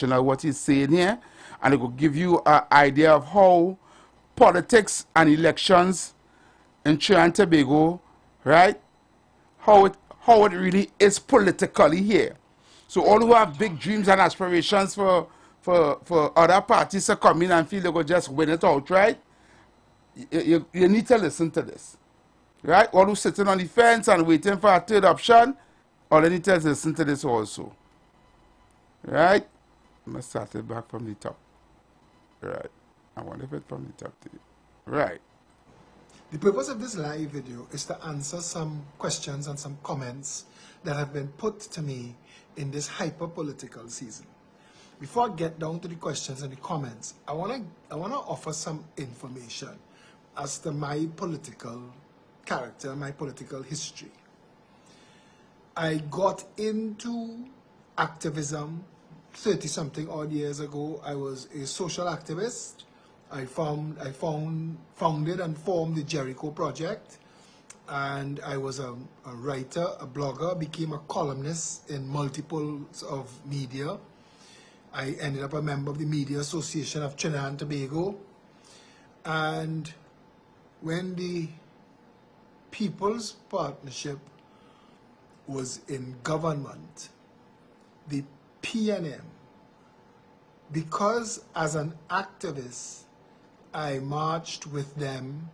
direction of what he's saying here, and it will give you an idea of how politics and elections in Trinidad and Tobago, right? How it really is politically here. So all who have big dreams and aspirations for other parties to come in and feel they could just win it outright, you need to listen to this. Right? All who sitting on the fence and waiting for a third option, all you need to listen to this also. Right? I'm going to start it back from the top. Right. I wonder if it's from the top to you. Right. The purpose of this live video is to answer some questions and some comments that have been put to me in this hyper-political season. Before I get down to the questions and the comments, I wanna offer some information as to my political character, my political history. I got into activism 30-something odd years ago. I was a social activist. I founded and formed the Jericho Project, and I was a writer, a blogger, became a columnist in multiples of media. I ended up a member of the Media Association of Trinidad and Tobago, and when the People's Partnership was in government, the PNM, because as an activist, I marched with them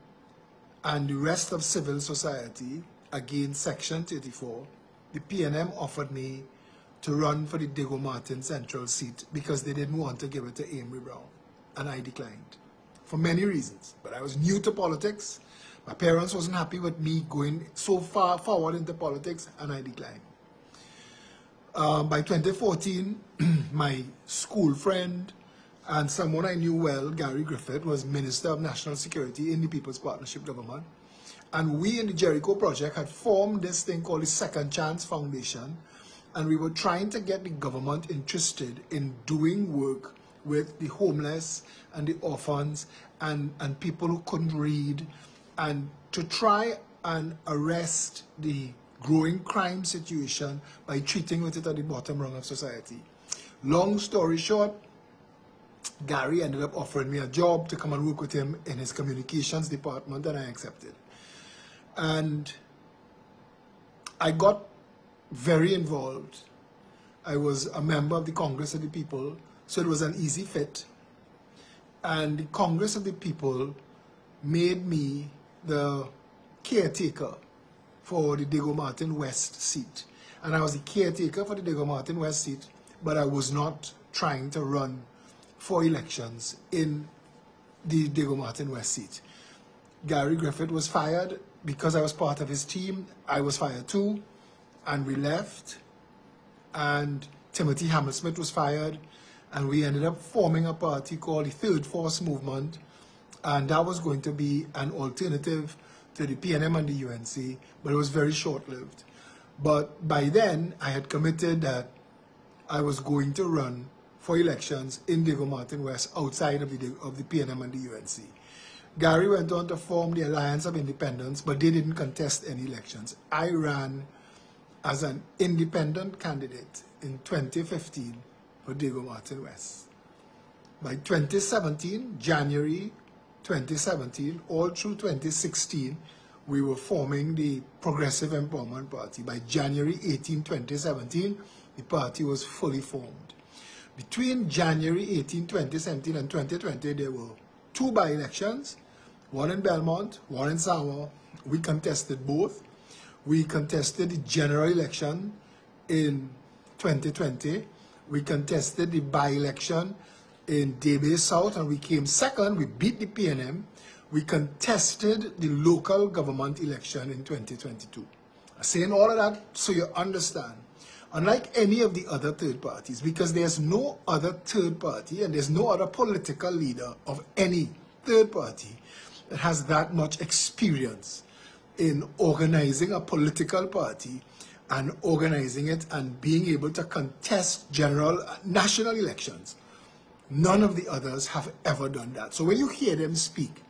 and the rest of civil society against Section 34. The PNM offered me to run for the Diego Martin Central seat because they didn't want to give it to Amory Brown, and I declined for many reasons. But I was new to politics. My parents wasn't happy with me going so far forward into politics, and I declined. By 2014, my school friend and someone I knew well, Gary Griffith, was Minister of National Security in the People's Partnership government. And we in the Jericho Project had formed this thing called the Second Chance Foundation, and we were trying to get the government interested in doing work with the homeless and the orphans and people who couldn't read, and to try and arrest the growing crime situation by treating with it at the bottom rung of society. Long story short, Gary ended up offering me a job to come and work with him in his communications department, and I accepted. And I got very involved. I was a member of the Congress of the People, so it was an easy fit. And the Congress of the People made me the caretaker for the Diego Martin West seat. And I was the caretaker for the Diego Martin West seat, but I was not trying to run for elections in the Diego Martin West seat. Gary Griffith was fired because I was part of his team. I was fired too, and we left. And Timothy Hammersmith was fired, and we ended up forming a party called the Third Force Movement, and that was going to be an alternative to the PNM and the UNC, but it was very short-lived. But by then, I had committed that I was going to run for elections in Diego Martin West outside of the PNM and the UNC. Gary went on to form the Alliance of Independents, but they didn't contest any elections. I ran as an independent candidate in 2015 for Diego Martin West. By 2017, January 2017, all through 2016, we were forming the Progressive Empowerment Party. By January 18, 2017, the party was fully formed. Between January 18, 2017 and 2020, there were two by-elections, one in Belmont, one in Samoa. We contested both. We contested the general election in 2020. We contested the by-election in Debe South, and we came second. We beat the PNM. We contested the local government election in 2022. I'm saying all of that so you understand. Unlike any of the other third parties, because there's no other third party and there's no other political leader of any third party that has that much experience in organizing a political party and organizing it and being able to contest national elections. None of the others have ever done that. So when you hear them speak,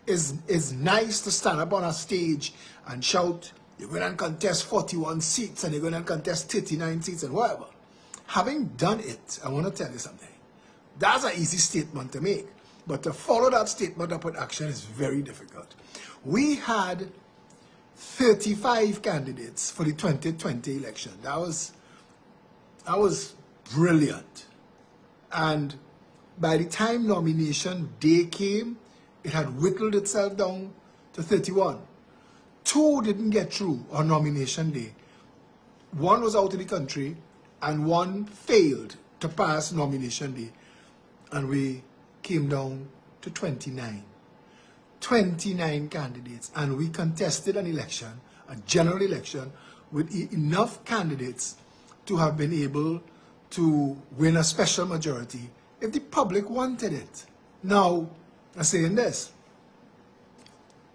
it's nice to stand up on a stage and shout, you're going to contest 41 seats and you're going to contest 39 seats and whatever. Having done it, I want to tell you something. That's an easy statement to make, but to follow that statement up with action is very difficult. We had 35 candidates for the 2020 election. That was brilliant. And by the time nomination day came, it had whittled itself down to 31. 2 didn't get through on nomination day. 1 was out of the country, and 1 failed to pass nomination day. And we came down to 29. 29 candidates. And we contested an election, a general election, with enough candidates to have been able to win a special majority if the public wanted it. Now, I'm saying this.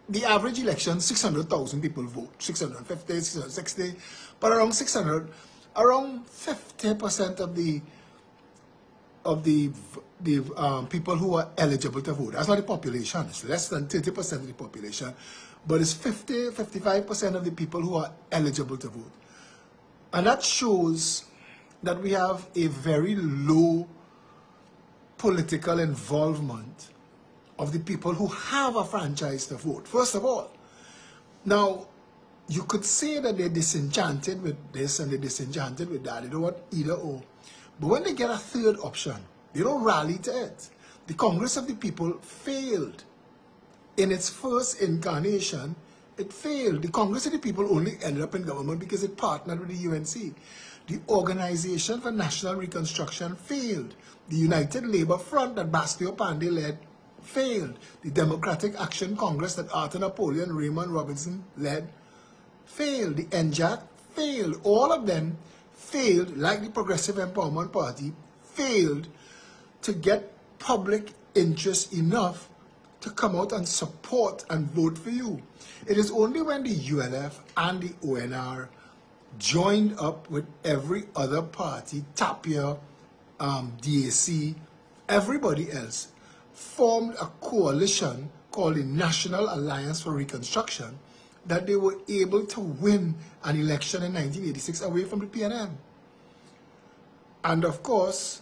The average election, 600,000 people vote, 650, 660, but around 600, around 50% of the people who are eligible to vote. That's not the population. It's less than 30% of the population, but it's 50, 55% of the people who are eligible to vote. And that shows that we have a very low political involvement of the people who have a franchise to vote, first of all. Now, you could say that they're disenchanted with this and they're disenchanted with that. They don't want either or. But when they get a third option, they don't rally to it. The Congress of the People failed. In its first incarnation, it failed. The Congress of the People only ended up in government because it partnered with the UNC. The Organization for National Reconstruction failed. The United Labour Front that Bastio Pandey led failed. The Democratic Action Congress that Arthur Napoleon Raymond Robinson led failed. The NJAC failed. All of them failed, like the Progressive Empowerment Party, failed to get public interest enough to come out and support and vote for you. It is only when the ULF and the ONR joined up with every other party, Tapia, DAC, everybody else, formed a coalition called the National Alliance for Reconstruction, that they were able to win an election in 1986 away from the PNM. And of course,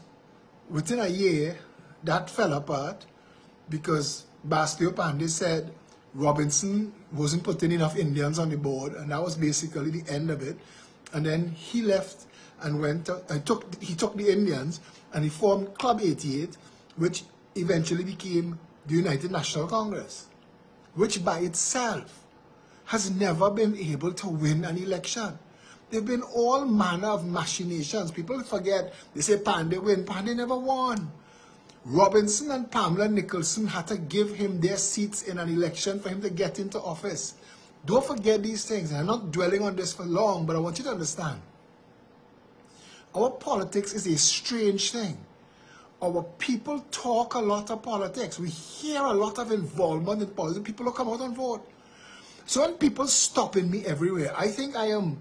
within a year, that fell apart because Bastio Pandey said Robinson wasn't putting enough Indians on the board, and that was basically the end of it. And then he left and went to, he took the Indians and he formed Club 88, which eventually became the United National Congress, which by itself has never been able to win an election. There have been all manner of machinations. People forget, they say Pandey win. Pandey never won. Robinson and Pamela Nicholson had to give him their seats in an election for him to get into office. Don't forget these things. I'm not dwelling on this for long, but I want you to understand. Our politics is a strange thing. Our people talk a lot of politics. We hear a lot of involvement in politics. People will come out and vote. So when people stopping me everywhere, I think I am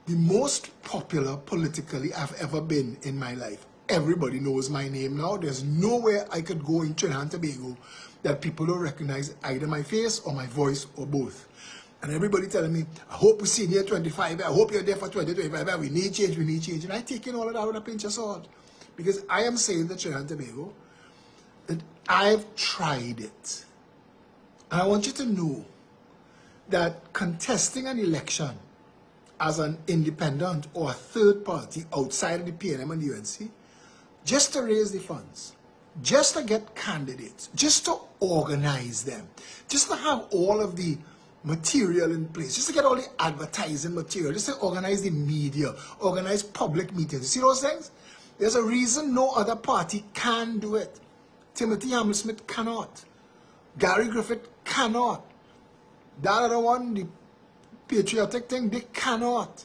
the most popular politically I've ever been in my life. Everybody knows my name now. There's nowhere I could go in Trinidad and Tobago that people don't recognize either my face or my voice or both. And everybody telling me, I hope we see you at 25, I hope you're there for 2025, we need change, we need change. And I take in all of that with a pinch of salt. Because I am saying to Trinidad and Tobago that I've tried it. And I want you to know that contesting an election as an independent or a third party outside of the PNM and the UNC, just to raise the funds, just to get candidates, just to organize them, just to have all of the material in place, just to get all the advertising material, just to organize the media, organize public meetings. You see those things? There's a reason no other party can do it. Timothy Hammersmith cannot. Gary Griffith cannot. That other one, the patriotic thing, they cannot.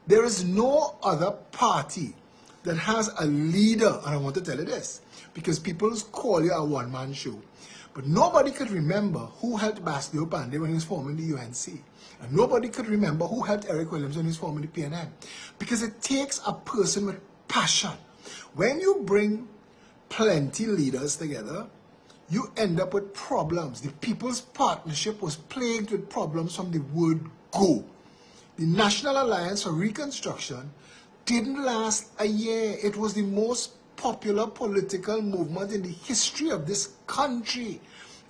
There is no other party that has a leader, and I want to tell you this, because people call you a one-man show. But nobody could remember who helped Bastio Pandey when he was forming the UNC. And nobody could remember who helped Eric Williams when he was forming the PNM. Because it takes a person with passion. When you bring plenty leaders together, you end up with problems. The People's Partnership was plagued with problems from the word go. The National Alliance for Reconstruction didn't last a year. It was the most popular political movement in the history of this country.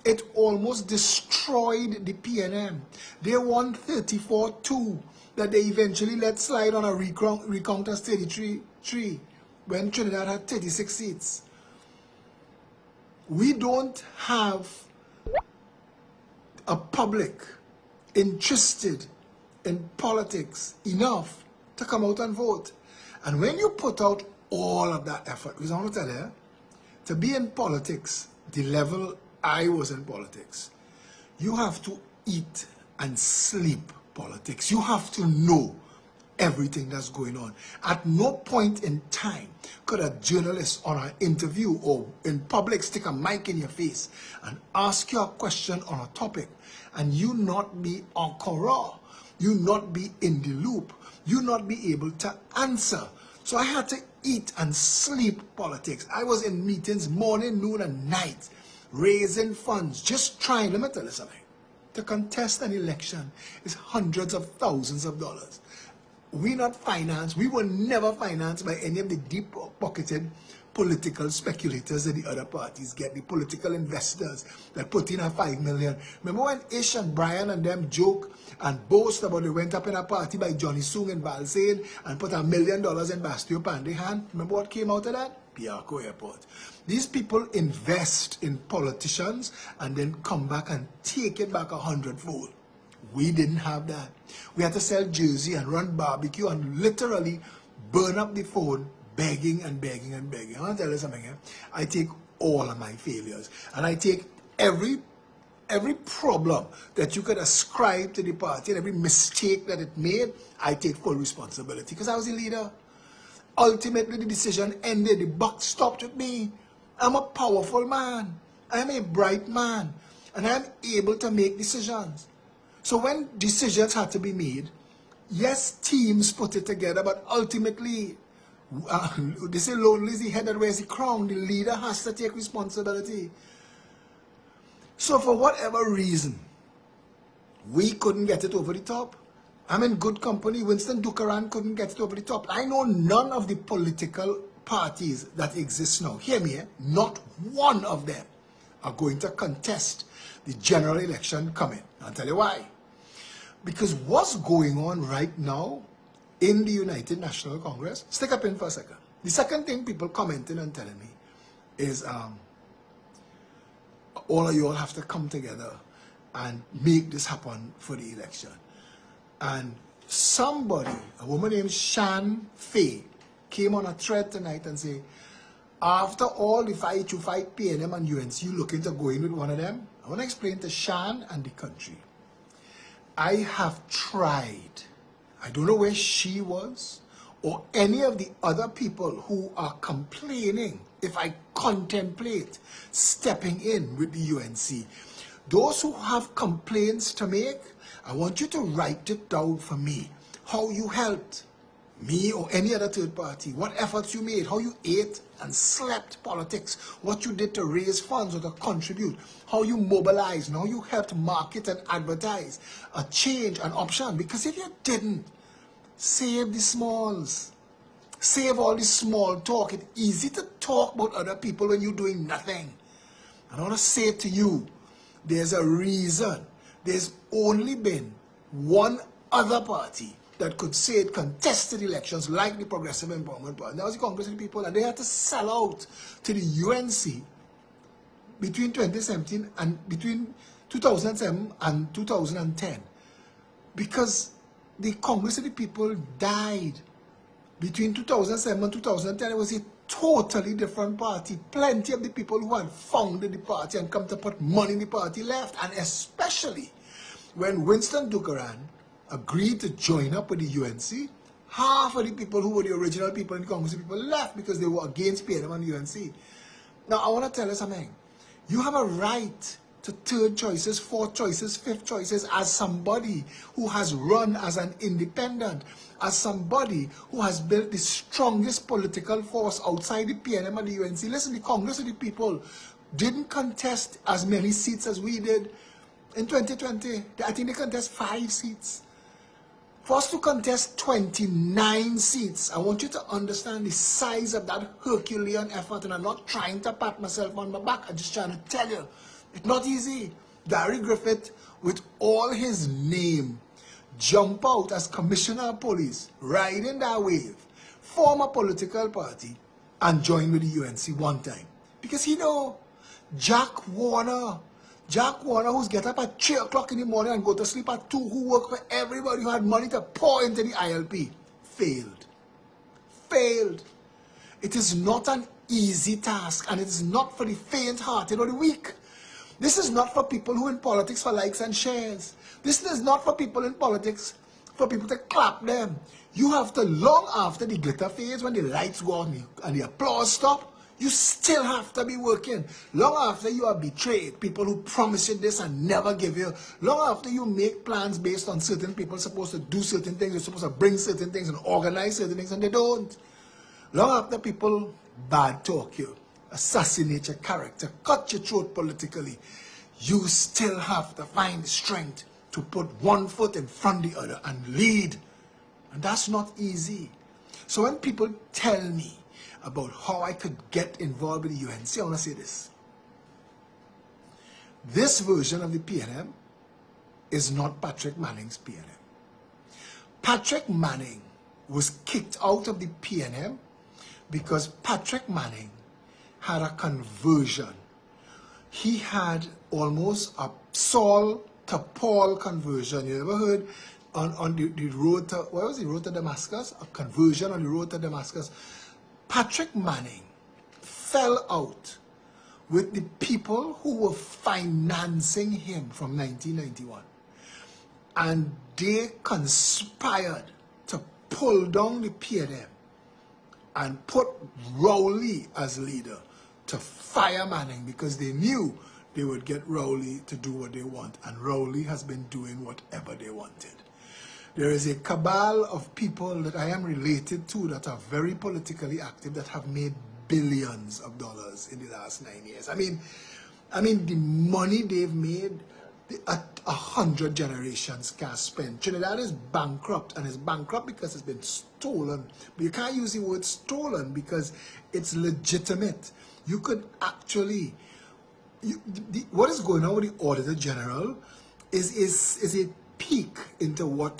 It almost destroyed the PNM. They won 34-2 that they eventually let slide on a recount as 33-3 when Trinidad had 36 seats. We don't have a public interested in politics enough to come out and vote. And when you put out all of that effort, because I want to tell you, to be in politics, the level I was in politics, you have to eat and sleep politics. You have to know everything that's going on. At no point in time could a journalist on an interview or in public stick a mic in your face and ask you a question on a topic and you not be en corral, you not be in the loop, you not be able to answer. So I had to eat and sleep politics. I was in meetings morning, noon, and night, raising funds, just trying, let me tell you something, to contest an election is hundreds of thousands of dollars. We not financed, we were never financed by any of the deep-pocketed political speculators that the other parties get, the political investors that put in a 5 million. Remember when Ish and Brian and them joke and boast about they went up in a party by Johnny Sung in Balsain and put $1 million in Bastille Pandey hand? Remember what came out of that? Piarco Airport. These people invest in politicians and then come back and take it back 100-fold. We didn't have that. We had to sell jersey and run barbecue and literally burn up the phone begging and begging and begging. I want to tell you something here. I take all of my failures and I take every problem that you could ascribe to the party and every mistake that it made, I take full responsibility because I was the leader. Ultimately, the decision ended. The buck stopped with me. I'm a powerful man. I'm a bright man. And I'm able to make decisions. So when decisions had to be made, yes, teams put it together, but ultimately, they say lonely is the head that wears the crown. The leader has to take responsibility. So for whatever reason, we couldn't get it over the top. I'm in good company. Winston Dukaran couldn't get it over the top. I know none of the political parties that exist now, hear me, not one of them are going to contest the general election coming. I'll tell you why. Because what's going on right now in the United National Congress, stick up in for a second. The second thing people commenting and telling me is all of you all have to come together and make this happen for the election. And somebody, a woman named Shan Fay, came on a thread tonight and say, after all the fight, you fight PNM and UNC, you looking to go in with one of them? I want to explain to Shan and the country. I have tried. I don't know where she was or any of the other people who are complaining if I contemplate stepping in with the UNC. Those who have complaints to make, I want you to write it down for me. How you helped me or any other third party, what efforts you made, how you ate and slept politics, what you did to raise funds or to contribute, how you mobilized, and how you helped market and advertise a change, an option. Because if you didn't, save the smalls. Save all the small talk. It's easy to talk about other people when you're doing nothing. And I want to say to you, there's a reason. There's only been one other party that could say it contested elections like the Progressive Empowerment Party. That was the Congress of the People, and they had to sell out to the UNC between 2017 and between 2007 and 2010 because the Congress of the People died. Between 2007 and 2010, it was a totally different party. Plenty of the people who had founded the party and come to put money in the party left, and especially when Winston Dukaran agreed to join up with the UNC, half of the people who were the original people in the Congress of people left because they were against PNM and UNC. Now, I want to tell you something. You have a right to third choices, fourth choices, fifth choices as somebody who has run as an independent, as somebody who has built the strongest political force outside the PNM and the UNC. Listen, the Congress of the People didn't contest as many seats as we did in 2020. I think they contest 5 seats. For us to contest 29 seats, I want you to understand the size of that Herculean effort, and I'm not trying to pat myself on my back, I'm just trying to tell you, it's not easy. Gary Griffith, with all his name, jump out as commissioner of police, riding that wave, form a political party, and join with the UNC one time. Because he know Jack Warner, who's get up at 3 o'clock in the morning and go to sleep at 2, who work for everybody, who had money to pour into the ILP, failed. Failed. It is not an easy task, and it is not for the faint-hearted or the weak. This is not for people who in politics for likes and shares. This is not for people in politics for people to clap them. You have to, long after the glitter phase, when the lights go on and the applause stop, you still have to be working. Long after you are betrayed, people who promise you this and never give you. Long after you make plans based on certain people supposed to do certain things, you're supposed to bring certain things and organize certain things, and they don't. Long after people bad talk you, assassinate your character, cut your throat politically, you still have to find the strength to put one foot in front of the other and lead. And that's not easy. So when people tell me about how I could get involved with the UNC, I want to say this. This version of the PNM is not Patrick Manning's PNM. Patrick Manning was kicked out of the PNM because Patrick Manning had a conversion. He had almost a Saul to Paul conversion. You ever heard on the road to, what was the road to Damascus? A conversion on the road to Damascus. Patrick Manning fell out with the people who were financing him from 1991. And they conspired to pull down the PNM and put Rowley as leader to fire Manning, because they knew they would get Rowley to do what they want. And Rowley has been doing whatever they wanted. There is a cabal of people that I am related to that are very politically active that have made billions of dollars in the last 9 years. I mean the money they've made, 100 generations can't spend. Trinidad is bankrupt, and it's bankrupt because it's been stolen. But you can't use the word stolen because it's legitimate. You could actually, what is going on with the Auditor General is a peek into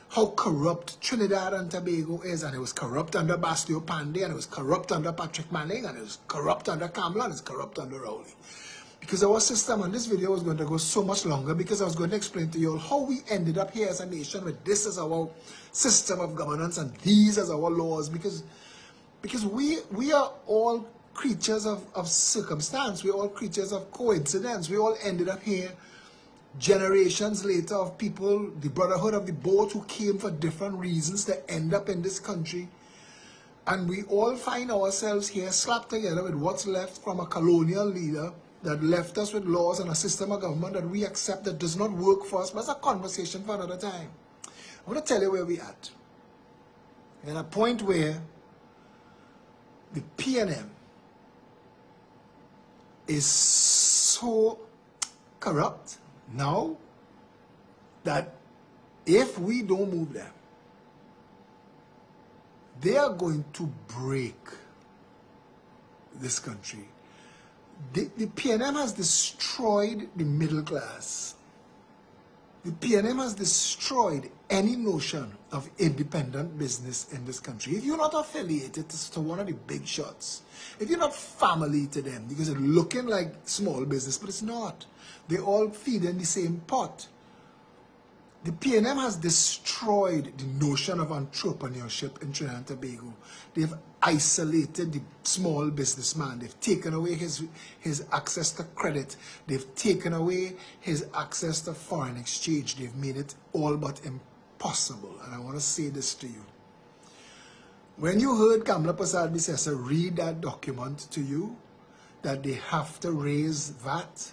how corrupt Trinidad and Tobago is, and it was corrupt under Bastio Pandey, and it was corrupt under Patrick Manning, and it was corrupt under Kamala, and it's corrupt under Rowley. Because our system, and this video was going to go so much longer, because I was going to explain to you all how we ended up here as a nation with this as our system of governance and these as our laws, because we are all creatures of circumstance, we're all creatures of coincidence. We all ended up here generations later of people, the brotherhood of the boat, who came for different reasons to end up in this country. And we all find ourselves here slapped together with what's left from a colonial leader that left us with laws and a system of government that we accept that does not work for us. But that's a conversation for another time. I want to tell you where we're at. We're at a point where the PNM is so corrupt now that if we don't move them, they are going to break this country. The PNM has destroyed the middle class. The PNM has destroyed any notion of independent business in this country. If you're not affiliated to one of the big shots, if you're not family to them, because it's looking like small business, but it's not. They all feed in the same pot. The PNM has destroyed the notion of entrepreneurship in Trinidad and Tobago. They've isolated the small businessman. They've taken away his access to credit. They've taken away his access to foreign exchange. They've made it all but impossible. And I want to say this to you. When you heard Kamala Persad-Bissessar read that document to you, that they have to raise VAT,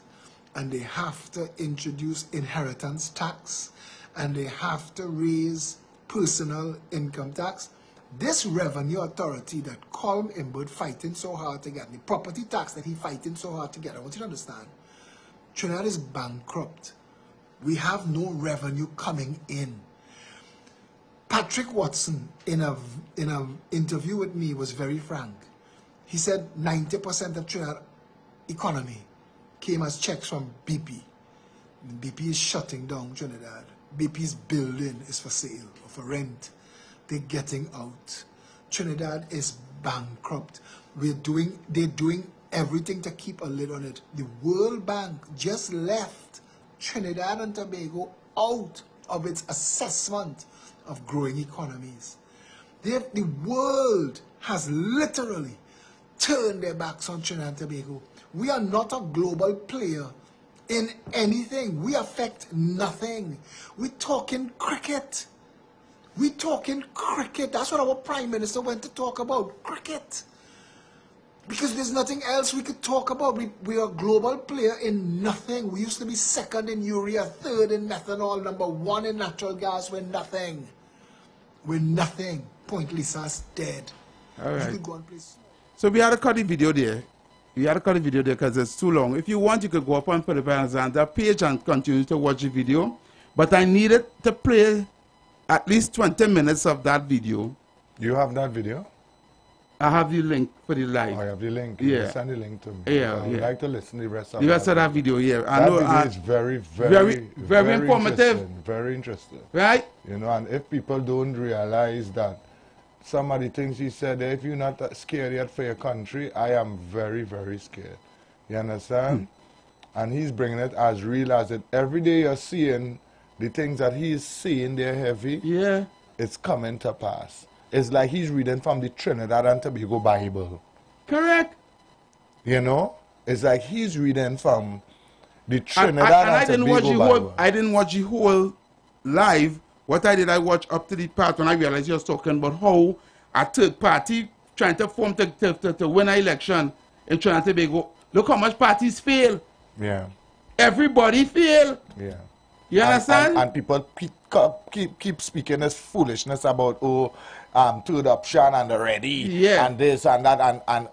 and they have to introduce inheritance tax, and they have to raise personal income tax, this revenue authority that Colm Imbert fighting so hard to get, the property tax that he fighting so hard to get, I want you to understand, Trinidad is bankrupt. We have no revenue coming in. Patrick Watson, in a interview with me, was very frank. He said 90% of Trinidad economy came as checks from BP. BP is shutting down Trinidad. BP's building is for sale or for rent. They're getting out. Trinidad is bankrupt. They're doing everything to keep a lid on it. The World Bank just left Trinidad and Tobago out of its assessment of growing economies. The world has literally turned their backs on Trinidad and Tobago. We are not a global player in anything. We affect nothing. We're talking cricket. We're talking cricket. That's what our Prime Minister went to talk about, cricket. Because there's nothing else we could talk about. We are a global player in nothing. We used to be second in urea, third in methanol, number one in natural gas. We're nothing. We're nothing. Point Lisa's dead. All right. You could go on, please. So we had to cut the video there. We had to cut the video there because it's too long. If you want, you could go up on Philip Alexander page and continue to watch the video. But I needed to play at least 20 minutes of that video. You have that video? I have the link for the live. Oh, I have the link. Yeah. You send the link to me. Yeah, I would like to listen to the rest of the rest of that video, yeah. That video is very informative. Very interesting. Right? You know, and if people don't realize that some of the things he said, if you're not scared yet for your country, I am very, very scared. You understand? And he's bringing it as real as it. Every day you're seeing the things that he's seeing, they're heavy. Yeah. It's coming to pass. It's like he's reading from the Trinidad and Tobago Bible. Correct. You know? It's like he's reading from the Trinidad and Tobago Bible. I didn't watch the whole live. What I did, I watched up to the part when I realized you was talking about how a third party trying to form to win an election in Trinidad and Tobago. Look how much parties fail. Yeah. Everybody fail. Yeah. You understand? And people keep speaking this foolishness about, third option and the ready, yeah, and this and that, and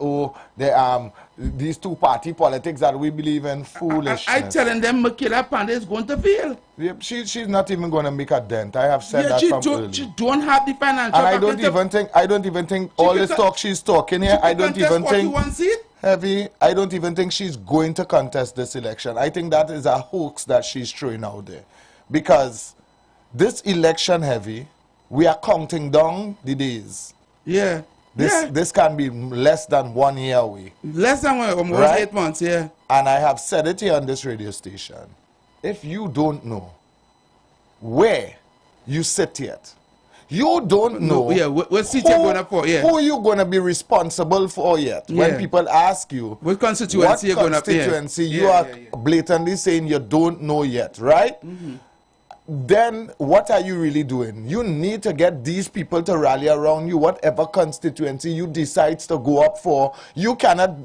these two-party politics that we believe in, foolishness. I telling them Makila Pandey is going to fail. Yeah, she's not even going to make a dent. I have said that from early. She don't have the financial. And I don't even think all this talk she's talking here. I don't even think. Heavy. I don't even think she's going to contest this election. I think that is a hoax that she's throwing out there, because this election, Heavy, we are counting down the days. Yeah. This can be less than 1 year away. Less than 1 year, almost 8 months, yeah. And I have said it here on this radio station. If you don't know where you sit yet, you don't know what seat you're going for, who you're going to be responsible for yet. Yeah. When people ask you what constituency you're going to you are blatantly saying you don't know yet, right? Then what are you really doing? You need to get these people to rally around you, whatever constituency you decide to go up for. You cannot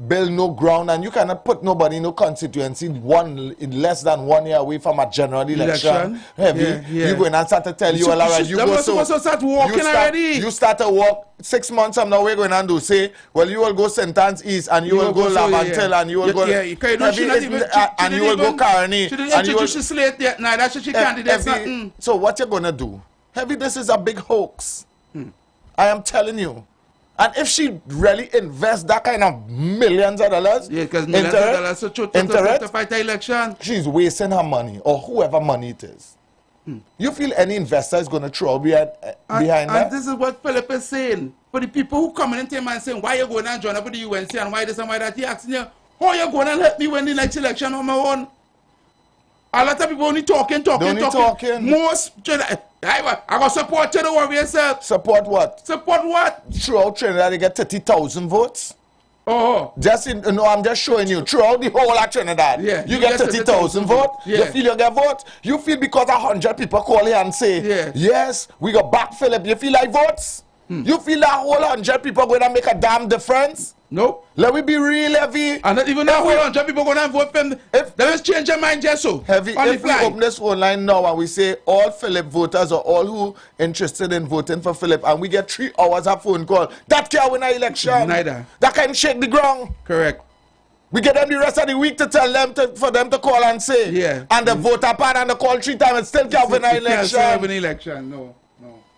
build no ground, and you cannot put nobody in no constituency in less than 1 year away from a general election. Heavy. You go in and start to tell you all right. You go start walking already. You start to walk 6 months from now. We're going to do say, well, you will go St. Anne's East, and you will go Lavantel, and you will go and you will go Carney. She didn't introduce the slate yet. No, that's what she candidates. So what you're going to do? Heavy, this is a big hoax. I am telling you. And if she really invests that kind of millions of dollars, because millions of dollars to fight the election, she's wasting her money, or whoever money it is. You feel any investor is going to throw behind that? And this is what Philip is saying. For the people who come in and saying, why you going and join up with the UNC and why this and why that, he asking you, how you going and help me win the next election on my own? A lot of people only talking. Most, I got support to the Warriors. Support what? Support what? Throughout Trinidad, they get 30,000 votes. Oh. I'm just showing you. Throughout the whole of Trinidad, you get 30,000 votes. Yeah. You feel you get votes? You feel because 100 people call here and say, yes, we got back Philip. You feel like votes? You feel that whole 100 people going to make a damn difference? Nope. Let me be real, Heavy. And not even that whole 100 people going to vote for them. If they just change their mind just so. Heavy, if we open this phone line now and we say all Philip voters or all who interested in voting for Philip, and we get 3 hours of phone call, that can't win an election. Neither. That can shake the ground. Correct. We give them the rest of the week to tell them for them to call and say. Yeah. And the voter part and the call 3 times and still can't win an election. No.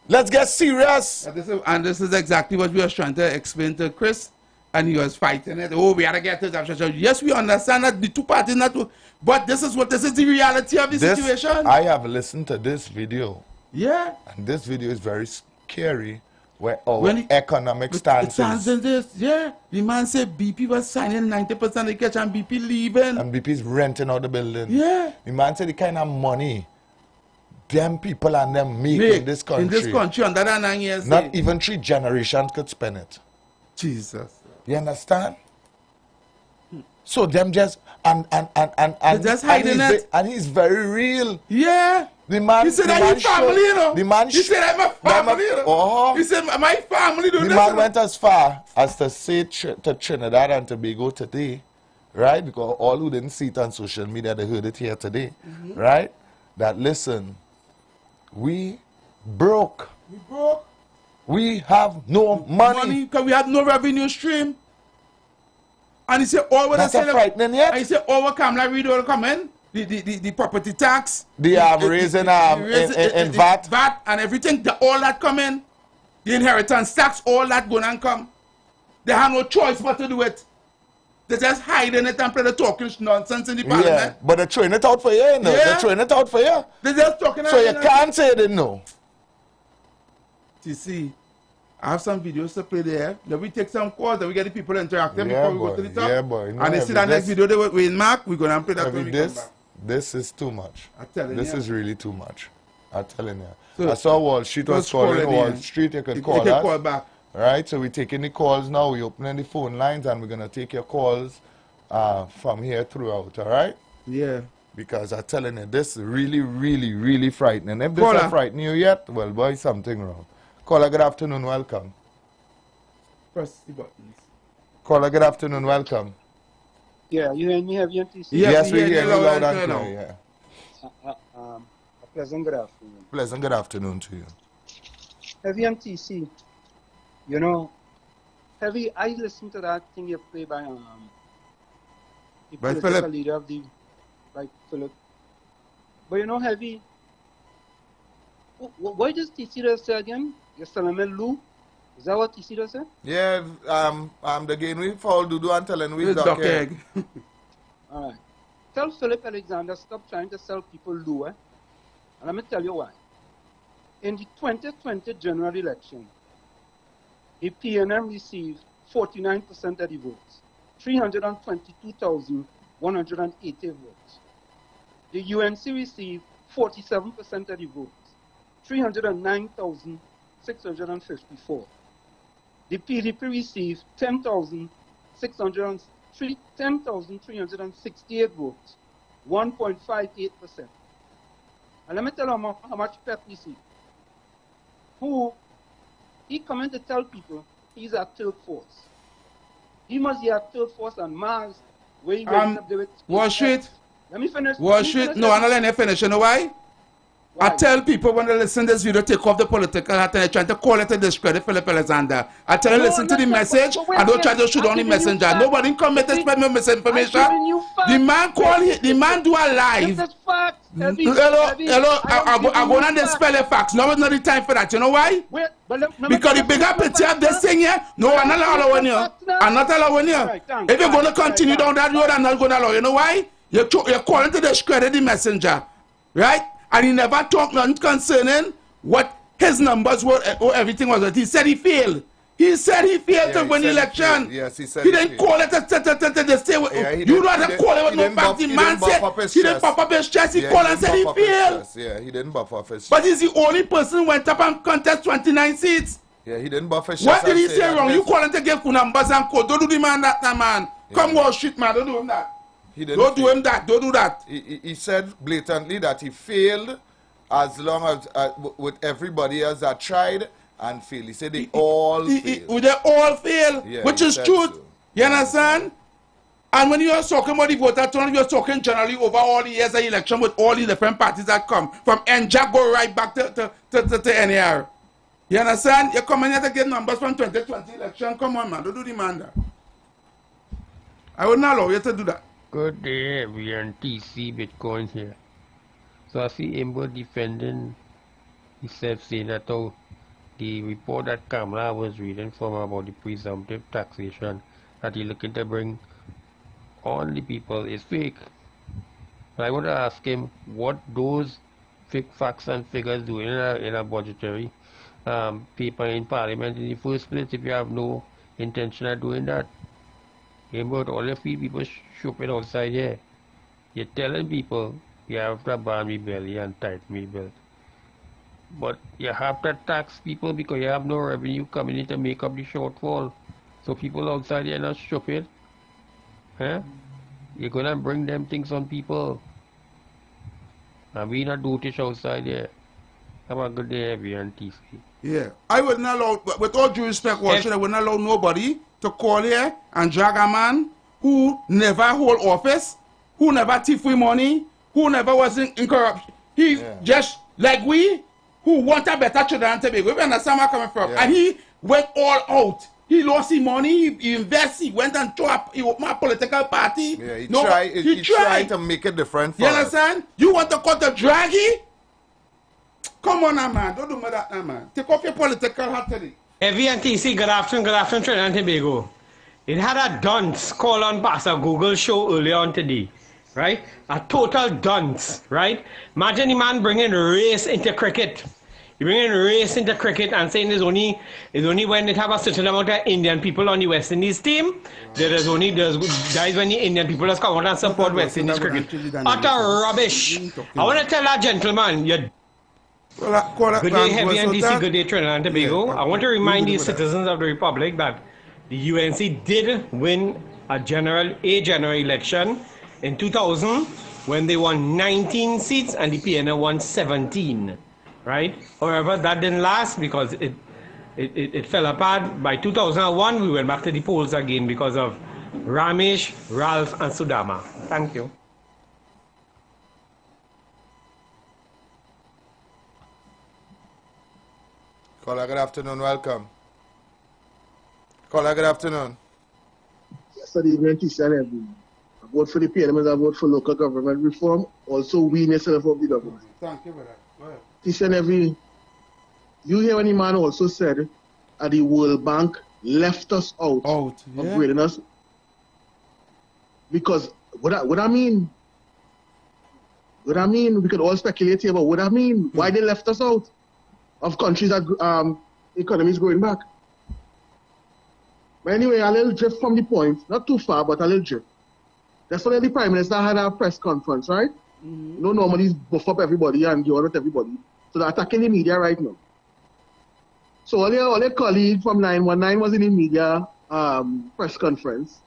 Let's get serious. And this is exactly what we were trying to explain to Chris. And he was fighting it. Oh, we had to get this. Yes, we understand that the two parties not to, but this is the reality of the situation. I have listened to this video. Yeah. And this video is very scary. Where our economic stance is. This, yeah. The man said BP was signing 90% of the cash and BP leaving. And BP's renting out the building. Yeah. The man said the kind of money them people and them make in this country. In this country, under 9 years. Not even 3 generations could spend it. Jesus. You understand? So them just and just hiding it. And he's very real. Yeah. The man, he said that his family, you know. The man he said that my family, you know. He said my family do this. The man went as far as to say to Trinidad and Tobago today, right? Because all who didn't see it on social media, they heard it here today, right? That listen, we broke. We broke. We have no money. Because we have no revenue stream. And he said, all what that's frightening yet. And he said, all what come like we don't come in. The property tax, the raising in VAT, and everything, all that come in, the inheritance tax, all that going and come. They have no choice but to do it. They just hiding it and play the talking nonsense in the parliament. Yeah, but they're throwing it out for you, no? Yeah. They're throwing it out for you. They're just talking. So you can't say they know. You see, I have some videos to play there. Then we take some calls, then we get the people interacting before we go to the top. Yeah, boy. And they see that next video they were in Mark, we're going to play that when we come back. This is too much. This is really too much. I'm telling you. So, I saw Wall Street was calling Wall Street. You can call us. Call back. Right? So we're taking the calls now. We're opening the phone lines and we're going to take your calls from here throughout. All right? Yeah. Because I'm telling you, this is really, really, really frightening. If this is frightening you yet, well, boy, something wrong. Caller, good afternoon. Welcome. Press the buttons. Caller, good afternoon. Welcome. Yeah, you hear me, have you? Yes, we hear you loud and clear, yeah. A pleasant good afternoon. Pleasant good afternoon to you. Heavy MTC, you know, Heavy, I listened to that thing you play by the political leader of the, like Philip. But you know, Heavy, why does TC does say again? You're telling me Lou? Is that what TC does say? Yeah, the game we fall Dudu and telling we duck egg. All right. Tell Philip Alexander stop trying to sell people Lou, And let me tell you why. In the 2020 general election, the PNM received 49% of the votes, 322,180 votes. The UNC received 47% of the votes, 309,654. The PDP received 10,368 votes, 1.58%. And let me tell you how much Pep received. He come in to tell people he's a third force. He must be a third force on Mars, where he went up there with... Wall Street? Let me finish. Wall Street? No, I'm not letting you finish. You know why? I tell people when they listen to this video, take off the political hat and they're trying to call it to discredit Philip Alexander. I tell them listen to the message and don't try to shoot on the messenger. Nobody come here to spread me misinformation. The man call the man do a live. Hello, I'm going to dispel the facts. Now is not the time for that. You know why? Because the bigger picture of this thing here, no, I'm not allowing you. I'm not allowing you. If you're going to continue down that road, I'm not going to allow you. You know why? You're calling to discredit the messenger. Right? And he never talked nothing concerning what his numbers were or everything was. He said he failed. He said he failed to win the election. Yes, he said he didn't call it to say you don't have to call it with no facts. The man said he didn't pop up his chest. He called and said he failed. Yeah, he didn't buff off his chest. But he's the only person who went up and contest 29 seats. Yeah, he didn't buff his chest. What did he say wrong? You calling to give numbers and code. Don't do the man that, man. Come Wall Street, man. Don't do him that. Don't do him that. Don't do that. He said blatantly that he failed as long as with everybody else that tried and failed. He said they all failed. They all fail, yeah, which is truth. So. You understand? And when you are talking about the voter turnout, you're talking generally over all the years of election with all the different parties that come. From NJAC go right back to NAR. You understand? You're coming here to get numbers from 2020 election. Come on, man. Don't do the man that. I would not allow you to do that. Good day, TC Bitcoin here. So I see Amber defending himself, saying that the report that Kamala was reading from about the presumptive taxation that he's looking to bring on the people is fake. But I want to ask him what those fake facts and figures do in a budgetary paper in Parliament in the first place if you have no intention of doing that. About all your people shopping outside here. You're telling people you have to ban rebellion and tighten rebuild. But you have to tax people because you have no revenue coming in to make up the shortfall. So people outside here are not stupid. Huh? You're gonna bring them things on people. And we not do this outside here. Have a good day, everyone, TC. Yeah. I would not allow, with all due respect, Washington, I would not allow nobody to call here and drag a man who never hold office, who never thief with money, who never was in corruption. He just like we, who want a better Trinidad and Tobago. We understand where I'm coming from. And he went all out. He lost his money, he invested, he went and he opened a political party. Yeah, he tried to make it different for You understand? You want to call the draggy? Come on now, man. Don't do that now, man. Take off your political hat today. TC, good afternoon, Trinidad and Tobago. It had a dunce call on Pastor Google show earlier on today, right? A total dunce, right? Imagine the man bringing race into cricket. You bring in race into cricket and saying it's only when they have a certain amount of Indian people on the West Indies team, that is when the Indian people just come out and support West Indies cricket. Utter rubbish. I want to tell that gentleman, good day, Heavy and DC, good day, Trinidad and Tobago. I want to remind the citizens of the Republic that the UNC did win a general election in 2000 when they won 19 seats and the PNL won 17. Right? However, that didn't last because it fell apart. By 2001, we went back to the polls again because of Ramesh, Ralph, and Sudama. Thank you. Caller, good afternoon. Welcome. Caller, good afternoon. Yes, good evening, everyone. I vote for the PNM, I vote for local government reform. Also, we yourself of the government. Thank you for that. Go ahead. You hear when the man also said that the World Bank left us out of grading us? Because what I mean, we could all speculate here, but what I mean, why they left us out of countries that economy is growing back. But anyway, a little drift from the point, not too far, but a little drift. That's why the Prime Minister had a press conference, right? You know, normally buff up everybody and get on with everybody. So they're attacking the media right now. So all your colleague from 919 was in the media press conference,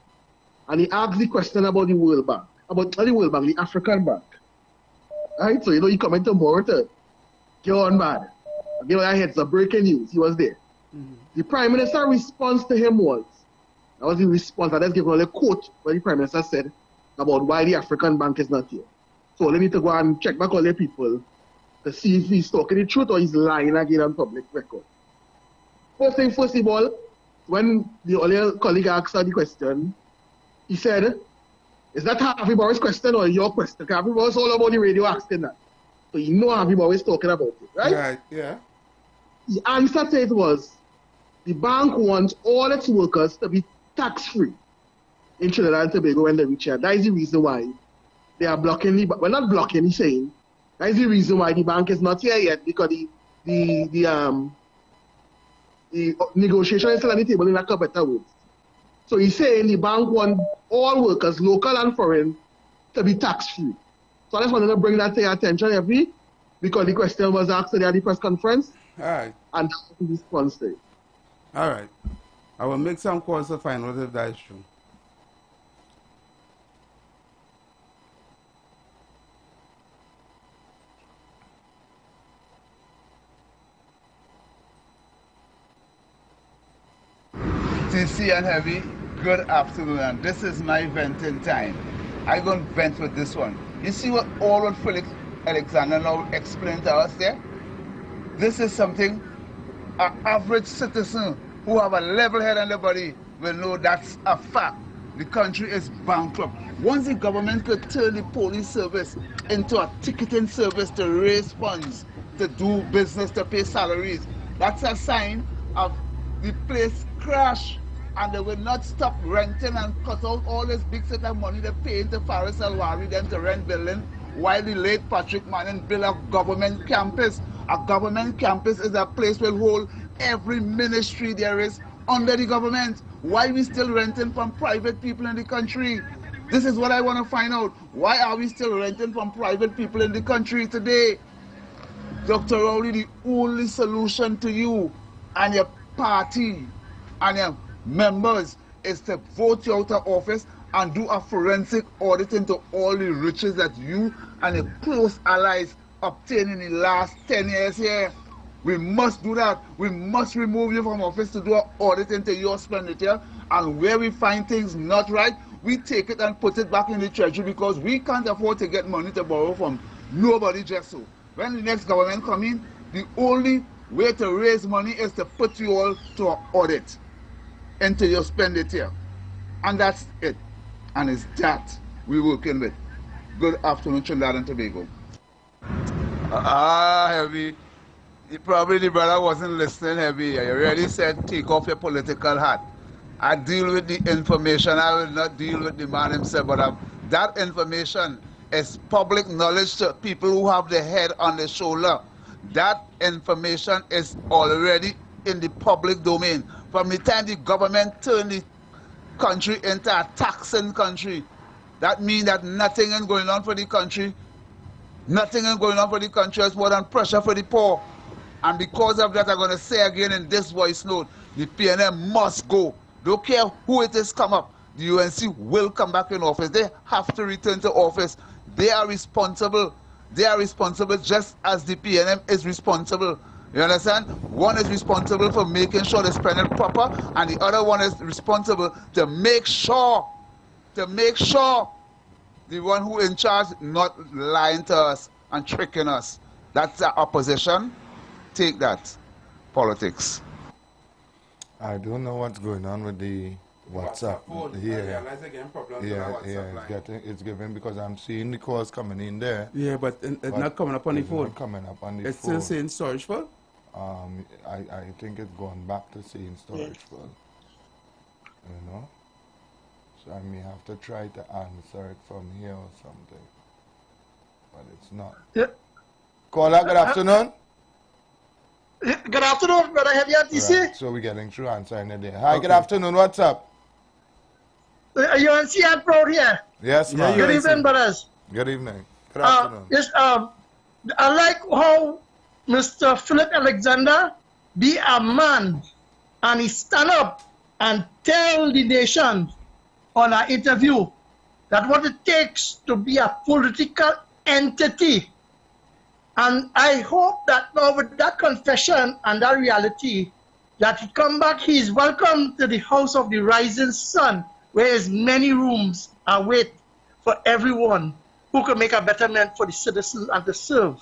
and he asked the question about the World Bank, the African Bank. Right? So, he come in tomorrow to get on bad. Give our heads up, breaking news. He was there. The Prime Minister's response to him was, that was the response, I just give a quote what the Prime Minister said about why the African Bank is not here. So let me to go and check back all the people to see if he's talking the truth or he's lying again on public record. First of all, when the earlier colleague asked her the question, he said, is that Harvey Boris' question or your question? Harvey Boris all about the radio asking that. So you know Harvey Boris talking about it, right? Right, yeah. The answer to it was, the bank wants all its workers to be tax-free in Trinidad and Tobago when they reach here. That is the reason why they are blocking the, well, not blocking, he's saying, that is the reason why the bank is not here yet, because the negotiation is still on the table in lack of better words. So he's saying the bank wants all workers, local and foreign, to be tax-free. So I just wanted to bring that to your attention, Effie, because the question was asked at the press conference. All right. And that's the response to it. All right. I will make some calls to find out if that is true. TC and Heavy, good afternoon, and this is my venting time. I'm going to vent with this one. You see what Felix Alexander now explained to us there? This is something an average citizen who have a level head on the body will know that's a fact. the country is bankrupt. Once the government could turn the police service into a ticketing service to raise funds, to do business, to pay salaries, that's a sign of the place crash. And they will not stop renting and cut out all this big set of money they pay into Faris Alwari them to rent building, while the late Patrick Manning built a government campus. A government campus is a place where hold every ministry there is under the government. Why are we still renting from private people in the country? This is what I want to find out. Why are we still renting from private people in the country today? Dr. Rowley, the only solution to you and your party and your members is to vote you out of office and do a forensic audit into all the riches that you and your close allies obtained in the last 10 years here. We must do that. We must remove you from office to do an audit into your expenditure, and where we find things not right, we take it and put it back in the treasury, because we can't afford to get money to borrow from nobody just so. When the next government come in, the only way to raise money is to put you all to an audit into your expenditure. And that's it. And it's that we're working with. Good afternoon, Trinidad and Tobago. Heavy. Probably the brother wasn't listening, Heavy. I already said take off your political hat. I deal with the information. I will not deal with the man himself. But that information is public knowledge to people who have their head on their shoulder. That information is already in the public domain. From the time the government turned the country into a taxing country, that means that nothing is going on for the country. Nothing is going on for the country. It's more than pressure for the poor. And because of that, I'm going to say again in this voice note, the PNM must go. Don't care who it is come up. The UNC will come back in office. They have to return to office. They are responsible. They are responsible just as the PNM is responsible. You understand? One is responsible for making sure they spend it proper, and the other one is responsible to make sure the one who in charge not lying to us and tricking us. That's the opposition. Take that. Politics. I don't know what's going on with the WhatsApp. It's giving because I'm seeing the calls coming in there. Yeah, but it's not coming up on the phone. Not coming up on the it's phone. Still saying storage full? I think it's gone back to saying storage full. You know? So I may have to try to answer it from here or something. But it's not. Yeah. Caller, good afternoon. Good afternoon, brother. Have you TC? Right, so we're getting through answering it there. Hi, okay. Good afternoon. What's up? UNC and proud here. Yes, ma'am. Good evening, brothers. Good evening. Good afternoon. Yes, I like how Mr. Philip Alexander be a man and he stand up and tell the nation on an interview that what it takes to be a political entity. And I hope that now with that confession and that reality, that he come back, he is welcome to the house of the rising sun, where his many rooms await for everyone who can make a betterment for the citizens and to serve.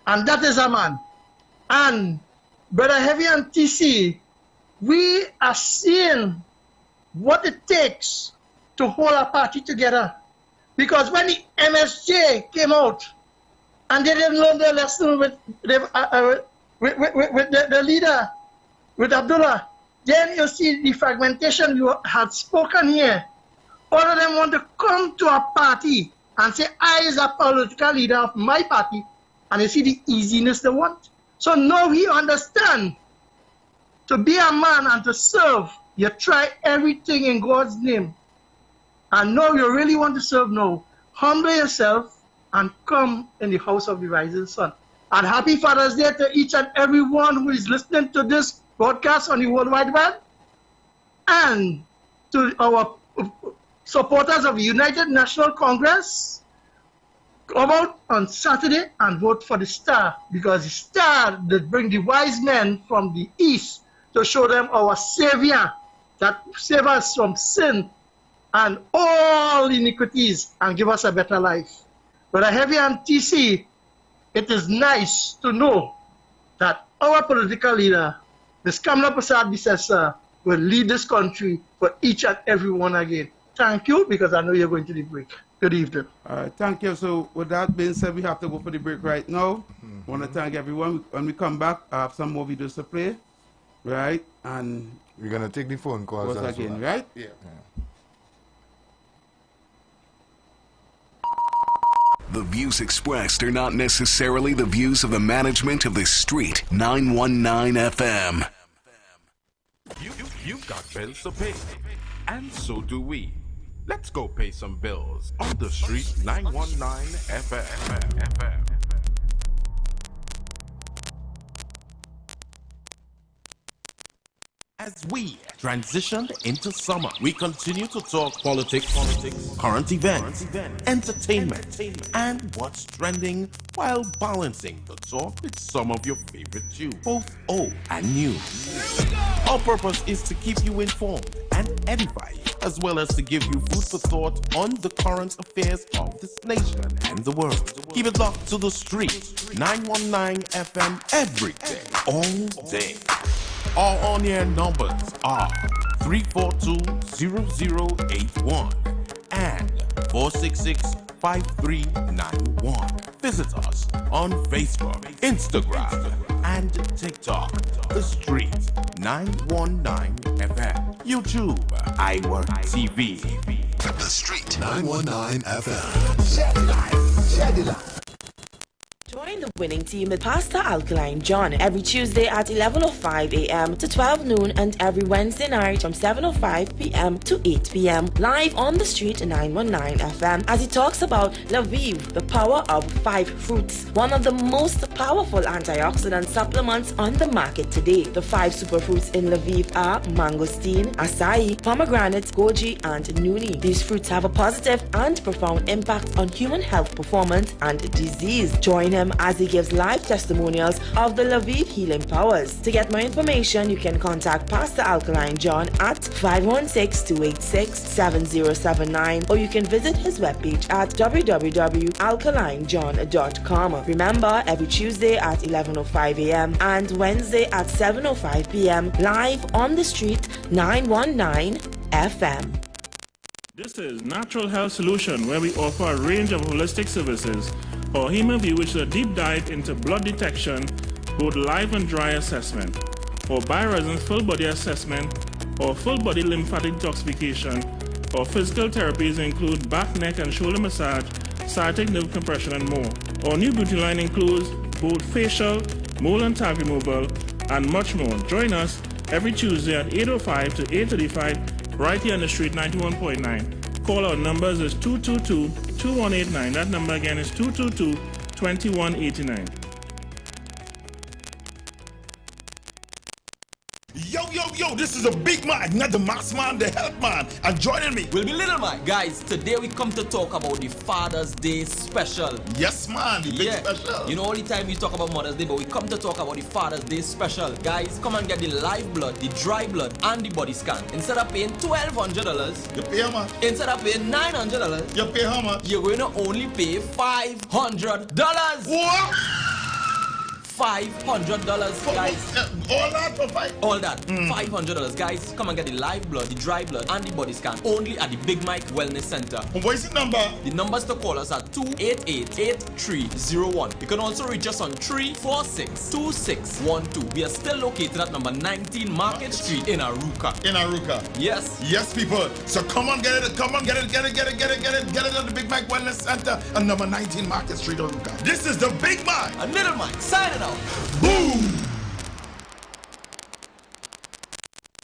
And that is a man. And Brother Heavy and TC, we are seeing what it takes to hold a party together. Because when the MSJ came out, and they didn't learn their lesson with the leader, with Abdullah, then you see the fragmentation you had spoken here. All of them want to come to a party and say, I is a political leader of my party, and you see the easiness they want. So now we understand, to be a man and to serve, you try everything in God's name. And now you really want to serve now. Humble yourself and come in the house of the rising sun. And happy Father's Day to each and every one who is listening to this broadcast on the World Wide Web, and to our supporters of the United National Congress. Come out on Saturday and vote for the star, because the star that bring the wise men from the east to show them our savior that save us from sin and all iniquities and give us a better life. But a Heavy and TC, it is nice to know that our political leader, Ms. Kamala Prasad Bisesa, will lead this country for each and every one again. Thank you, because I know you're going to the break. Good evening. All right, thank you. So with that being said, we have to go for the break right now. I want to thank everyone. When we come back, I have some more videos to play, right? And we're going to take the phone calls again, right? Yeah. The views expressed are not necessarily the views of the management of the Street 919 FM. You've got bills to pay, and so do we. Let's go pay some bills on the Street 919 FM. As we transition into summer, we continue to talk politics, current events, entertainment, and what's trending while balancing the talk with some of your favorite tunes, both old and new. Our purpose is to keep you informed and edify you, as well as to give you food for thought on the current affairs of this nation and the world. Keep it locked to the Street 919 FM every day, all day. Our on-air numbers are 342-0081 and 466-5391. Visit us on Facebook, Instagram, and TikTok. The Street 919 FM. YouTube, IWER TV. The Street 919 FM. Share the life. Join the winning team with Pastor Alkaline John every Tuesday at 11:05 a.m. to 12 noon and every Wednesday night from 7:05 p.m. to 8 p.m. live on the Street 919 FM as he talks about Lviv, the power of 5 fruits, one of the most powerful antioxidant supplements on the market today. The 5 superfruits in Lviv are mangosteen, acai, pomegranate, goji, and nuni. These fruits have a positive and profound impact on human health performance and disease. Join him as he gives live testimonials of the Lviv healing powers. To get more information, you can contact Pastor Alkaline John at 516-286-7079 or you can visit his webpage at www.alkalinejohn.com. Remember, every Tuesday at 11:05 a.m. and Wednesday at 7:05 p.m. live on the Street 919 FM. This is Natural Health Solution, where we offer a range of holistic services. For HemoView, which is a deep dive into blood detection, both live and dry assessment. For BioResonance full body assessment, or full body lymphatic detoxification. For physical therapies include back, neck, and shoulder massage, sciatic nerve compression, and more. Our new beauty line includes both facial, mole and tag removal, and much more. Join us every Tuesday at 8:05 to 8:35 right here on the Street 91.9. Call our numbers is 222-2189. That number again is 222-2189. Yo, this is a big man, not the mass man, the help man. And joining me will be Little Mike. Guys, today we come to talk about the Father's Day special. Yes, man, the big special. You know, all the time we talk about Mother's Day, but we come to talk about the Father's Day special. Guys, come and get the live blood, the dry blood, and the body scan. Instead of paying $1,200, you pay how much? Instead of paying $900, you pay how much? You're going to only pay $500. What? $500, guys. All that for $500? All that. $500, guys. Come and get the live blood, the dry blood, and the body scan only at the Big Mike Wellness Center. What is the number? The numbers to call us are 288-8301. You can also reach us on 346-2612. We are still located at number 19 Market Street in Aruka. In Aruka. Yes. Yes, people. So come on, get it. Come on, get it at the Big Mike Wellness Center on number 19 Market Street, Aruka. This is the Big Mike. And Little Mike, signing out. Boom!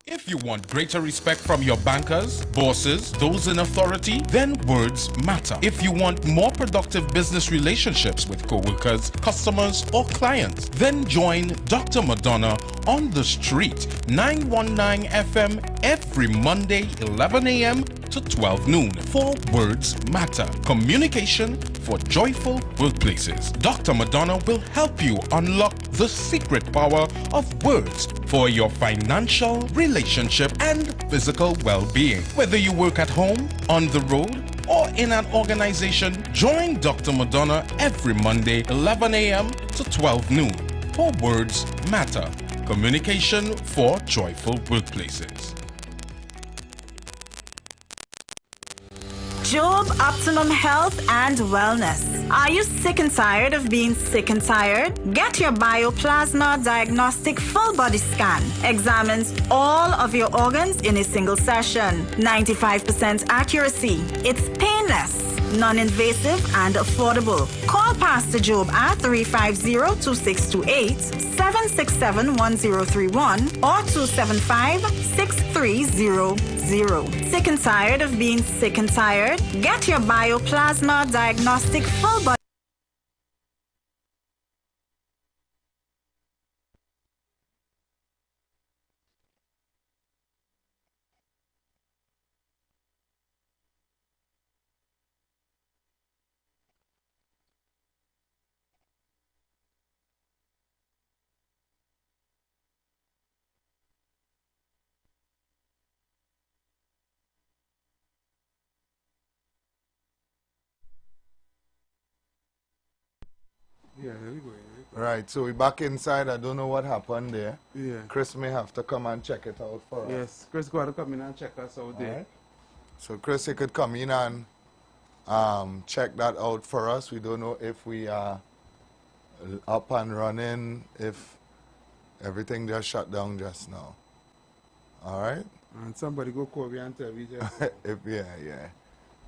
If you want greater respect from your bankers, bosses, those in authority, then words matter. If you want more productive business relationships with co-workers, customers, or clients, then join Dr. Madonna on the Street 919 FM every Monday 11 a.m. to 12 noon for Words Matter. Communication for joyful workplaces. Dr. Madonna will help you unlock the secret power of words for your financial, relationship, and physical well-being. Whether you work at home, on the road, or in an organization, join Dr. Madonna every Monday 11 a.m. to 12 noon for Words Matter. Communication for joyful workplaces. Job Optimum Health and Wellness. Are you sick and tired of being sick and tired? Get your Bioplasma Diagnostic Full Body Scan. Examines all of your organs in a single session. 95% accuracy. It's painless, non-invasive and affordable. Call Pastor Job at 350-2628, 767-1031 or 275-6300. Sick and tired of being sick and tired? Get your Bioplasma Diagnostic Full Body. Yeah, there we go. Right, so we're back inside. I don't know what happened there. Yeah. Chris may have to come and check it out for us. Yes, Chris got to come in and check us out there. Right. So Chris, you could come in and check that out for us. We don't know if we are up and running, if everything just shut down just now. All right? And somebody go call me and tell me just yeah.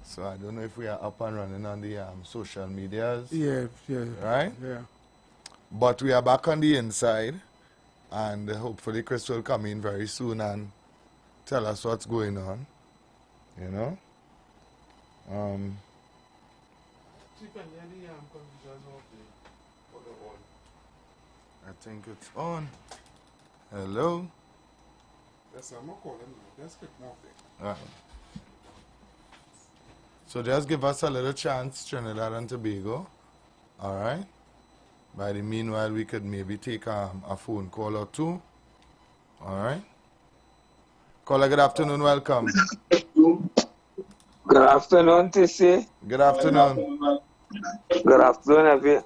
So I don't know if we are up and running on the social medias. Yeah. Right? Yeah. But we are back on the inside, and hopefully Chris will come in very soon and tell us what's going on. You know? I think it's on. Hello? Yes, I'm not calling now. Just click more thing. Right. So just give us a little chance, Trinidad and Tobago. All right? By the meanwhile, we could maybe take a phone call or two. All right? Caller, good afternoon. Welcome. Good afternoon, TC. Good afternoon. Good afternoon, everyone.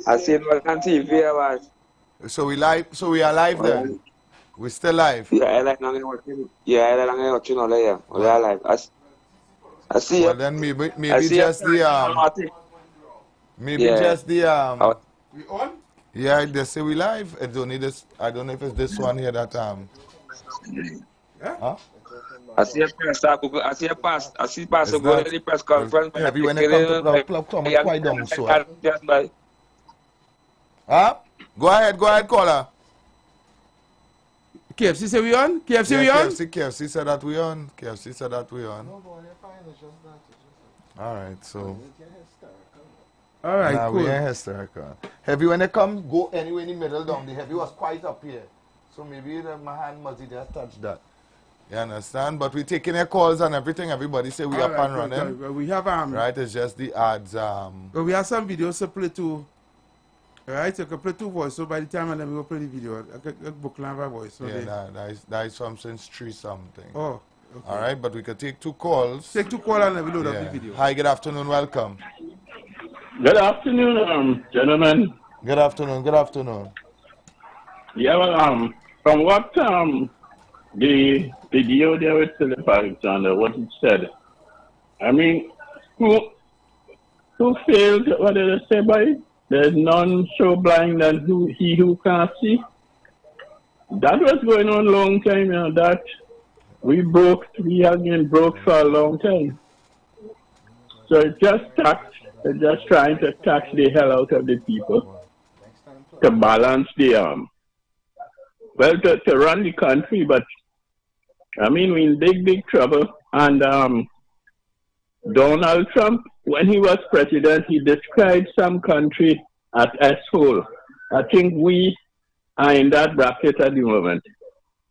I see it on TV. So we are live then. We're still live. Yeah, I like watching. Yeah, I like watching all there. We are live. I see. Well, then maybe just the just the We on? Yeah, they say we live. It's only this. I don't know if it's this one here that Yeah? Huh? I see a pastor go to the press conference. Heavy when they come to the club, come quite down so. Huh? Go ahead, caller. KFC say we on? KFC we on? KFC said that we on. KFC said that we on. All right, so. All right, nah, cool. We ain't hysterical. Heavy when they come, go anywhere in the middle down. The heavy was quite up here. So maybe my hand must just touch that. You understand? But we're taking their calls and everything. Everybody say we All up right, and running. well, we have right, it's just the ads. But we have some videos to play too. Right, so I can play two voice. So by the time and then we will play the video, I can book my voice. So yeah, that is from since 3 something. Oh. Okay. All right, but we could take 2 calls. Take 2 calls and then we load up the video. Hi, good afternoon, welcome. Good afternoon, gentlemen. Good afternoon. Yeah, well, from what the video there with Philip Alexander, what he said, I mean, who failed, what did I say by it? There's none so blind than he who can't see. That was going on a long time, you know, that we have been broke for a long time. So it's just just trying to tax the hell out of the people to balance the, to run the country, but I mean, we're in big trouble. And Donald Trump, when he was president, he described some country as S-hole. I think we are in that bracket at the moment.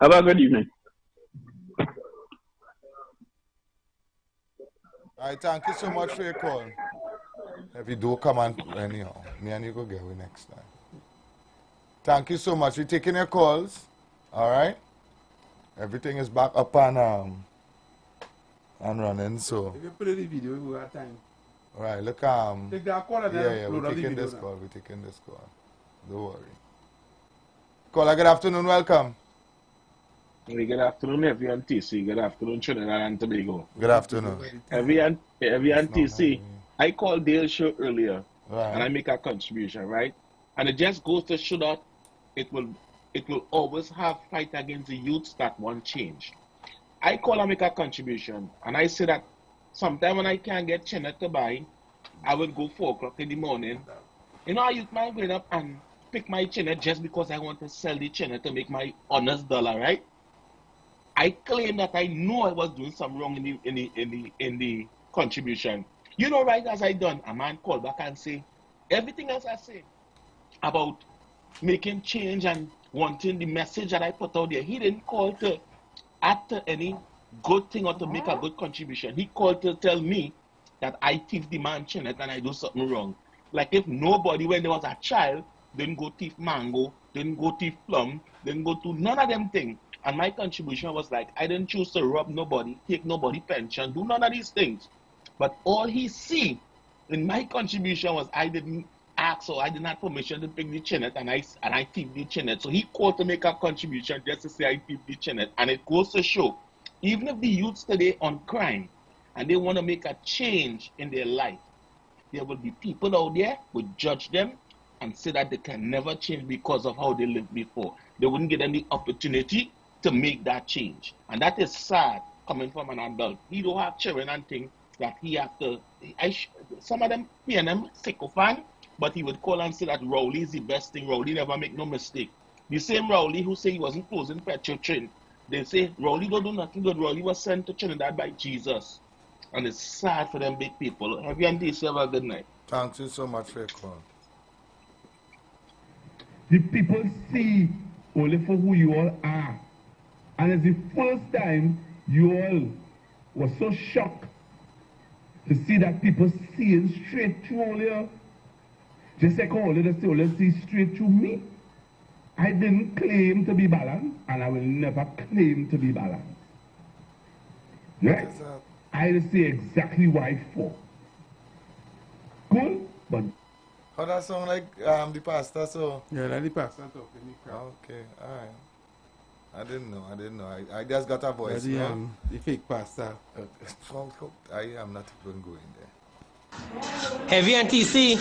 Have a good evening. All right, thank you so much for your call. If you do come on, anyhow, me and you go get we next time. Thank you so much. We're taking your calls. All right? Everything is back up and running, so. If you play the video, we will have time. All right, look, take that call and then we're taking this call. We're taking this call. Don't worry. Caller, good afternoon, welcome. Good afternoon, Heavy and TC. Good afternoon, Trinidad and Tobago. Good afternoon. Heavy and TC. I called Dale's show earlier, right, and I make a contribution, right? And it just goes to show that it will always have fight against the youths that want change. I call and make a contribution, and I say that sometime when I can't get china to buy, I will go 4 o'clock in the morning. You know, I use my brain up and pick my china just because I want to sell the china to make my honest dollar, right? I claim that I know I was doing something wrong in the contribution. You know, right as I done, a man called back and say, everything else I say about making change and wanting the message that I put out there, he didn't call to add to any good thing or to make a good contribution. He called to tell me that I thief the man chinet and I do something wrong. Like if nobody, when there was a child, didn't go thief mango, didn't go thief plum, didn't go to none of them things. And my contribution was like, I didn't choose to rob nobody, take nobody pension, do none of these things. But all he see in my contribution was I didn't ask or I didn't have permission to pick the chinet and I thief the chinet. So he called to make a contribution just to say I thief the chinet. And it goes to show, even if the youths today on crime and they want to make a change in their life, there will be people out there who judge them and say that they can never change because of how they lived before. They wouldn't get them the opportunity to make that change. And that is sad coming from an adult. He don't have children and things that he have to, some of them PNM sycophant, but he would call and say that Rowley is the best thing. Rowley never make no mistake. The same Rowley who say he wasn't closing petrol train, they say Rowley don't do nothing good. Rowley was sent to Trinidad by Jesus. And it's sad for them big people. Have you and DC have a good night? Thank you so much for your call. The people see only for who you all are. And it's the first time you all were so shocked to see that people seeing straight through all you. Just like all they see straight through me. I didn't claim to be balanced, and I will never claim to be balanced. Right? I say exactly why for. Cool, but how that sound like the pastor? So yeah, like the pastor talking. Okay, all right. I didn't know. I just got a voice. Yeah, the fake pastor. I am not even going there. Heavy and TC,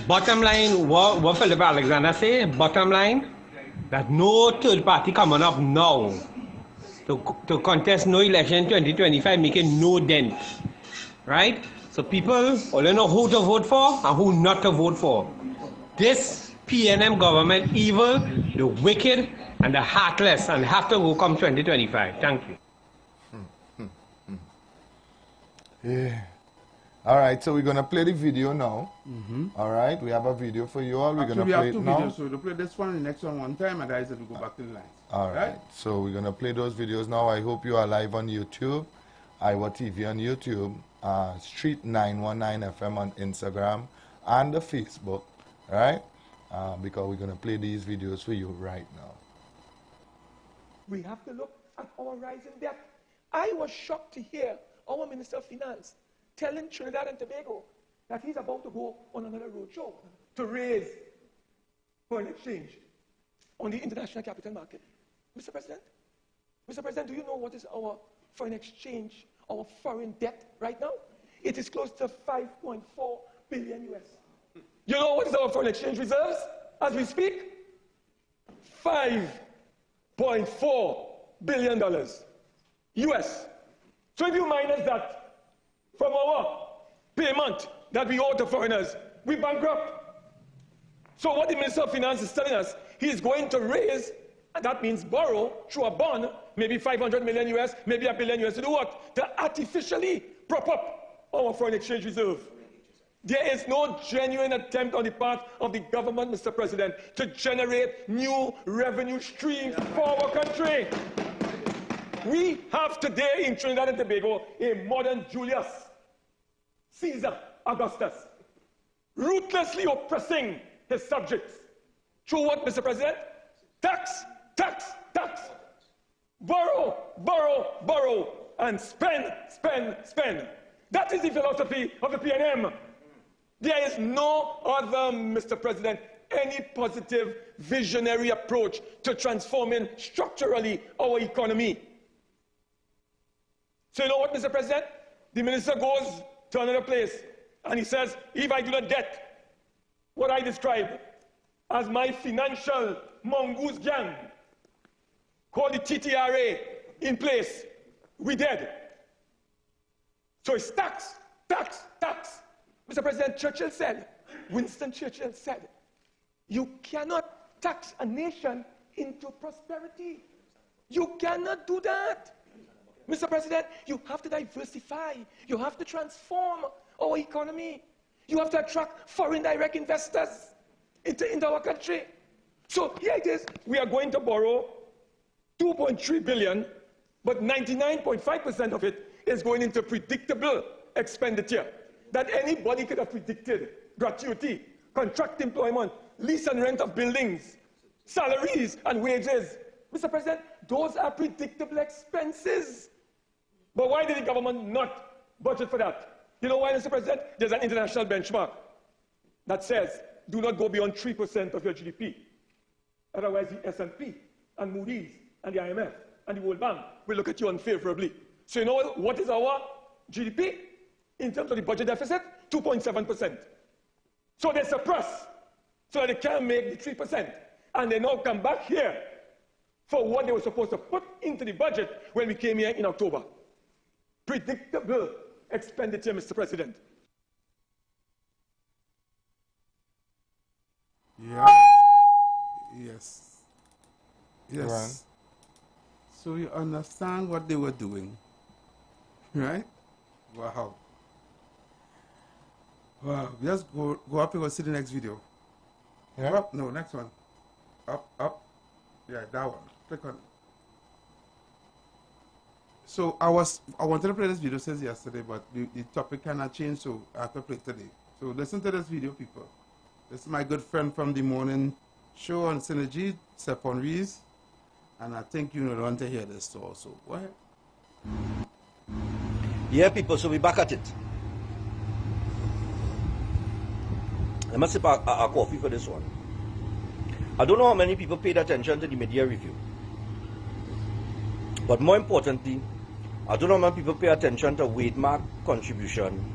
bottom line, what Philip Alexander say, bottom line, that no third party coming up now to contest no election 2025, making no dent, right? So people only know who to vote for and who not to vote for. This PNM government evil, the wicked, and the heartless, and have to go come 2025. Thank you. Yeah. All right, so we're going to play the video now. All right, we have a video for you all. We're going to play it now. Videos, so we'll play this one and the next one time, and I said we go back to the lines. All right, so we're going to play those videos now. I hope you are live on YouTube, IWER TV on YouTube, Street 919 FM on Instagram, and the Facebook, right? Because we're going to play these videos for you right now. We have to look at our rising debt. I was shocked to hear our Minister of Finance telling Trinidad and Tobago that he's about to go on another roadshow to raise foreign exchange on the international capital market. Mr. President, do you know what is our foreign exchange, our foreign debt right now? It is close to 5.4 billion US. You know what is our foreign exchange reserves as we speak? $5.4 billion US. So if you minus that from our payment that we owe to foreigners, we bankrupt. So what the Minister of Finance is telling us, he is going to raise, and that means borrow through a bond, maybe 500 million US, maybe $1 billion US, to do what? To artificially prop up our foreign exchange reserve. There is no genuine attempt on the part of the government, Mr. President, to generate new revenue streams for our country. We have today in Trinidad and Tobago a modern Julius Caesar Augustus, ruthlessly oppressing his subjects. Through what, Mr. President? Tax, tax, tax. Borrow, borrow, borrow, and spend, spend, spend. That is the philosophy of the PNM. There is no other, Mr. President, any positive visionary approach to transforming structurally our economy. So you know what, Mr. President? The minister goes to another place and he says, if I do not get what I describe as my financial mongoose gang called the TTRA in place, we dead. So it's tax, tax, tax. Mr. President, Churchill said, Winston Churchill said, you cannot tax a nation into prosperity. You cannot do that. Mr. President, you have to diversify. You have to transform our economy. You have to attract foreign direct investors into our country. So here it is. We are going to borrow $2.3 billion, but 99.5% of it is going into predictable expenditure that anybody could have predicted. Gratuity, contract employment, lease and rent of buildings, salaries and wages. Mr. President, those are predictable expenses. But why did the government not budget for that? You know why, Mr. President? There's an international benchmark that says do not go beyond 3% of your GDP. Otherwise, the S&P and Moody's and the IMF and the World Bank will look at you unfavorably. So you know what is our GDP? In terms of the budget deficit, 2.7%. So they suppress so that they can't make the 3%. And they now come back here for what they were supposed to put into the budget when we came here in October. Predictable expenditure, Mr. President. Yeah. Yes. Yes. Right. So you understand what they were doing, right? Wow. Wow. Just go up and go see the next video. Yeah. Go up. No, next one. Up. Yeah, that one. Click on it. So I wanted to play this video since yesterday, but the topic cannot change, so I have to play it today. So listen to this video, people. This is my good friend from the morning show on Synergy, Stephon Rees, and I think you want to hear this also. Go ahead. Yeah, people, so we're back at it. I must sip a coffee for this one. I don't know how many people paid attention to the media review. But more importantly, I don't know how many people pay attention to Wademark's contribution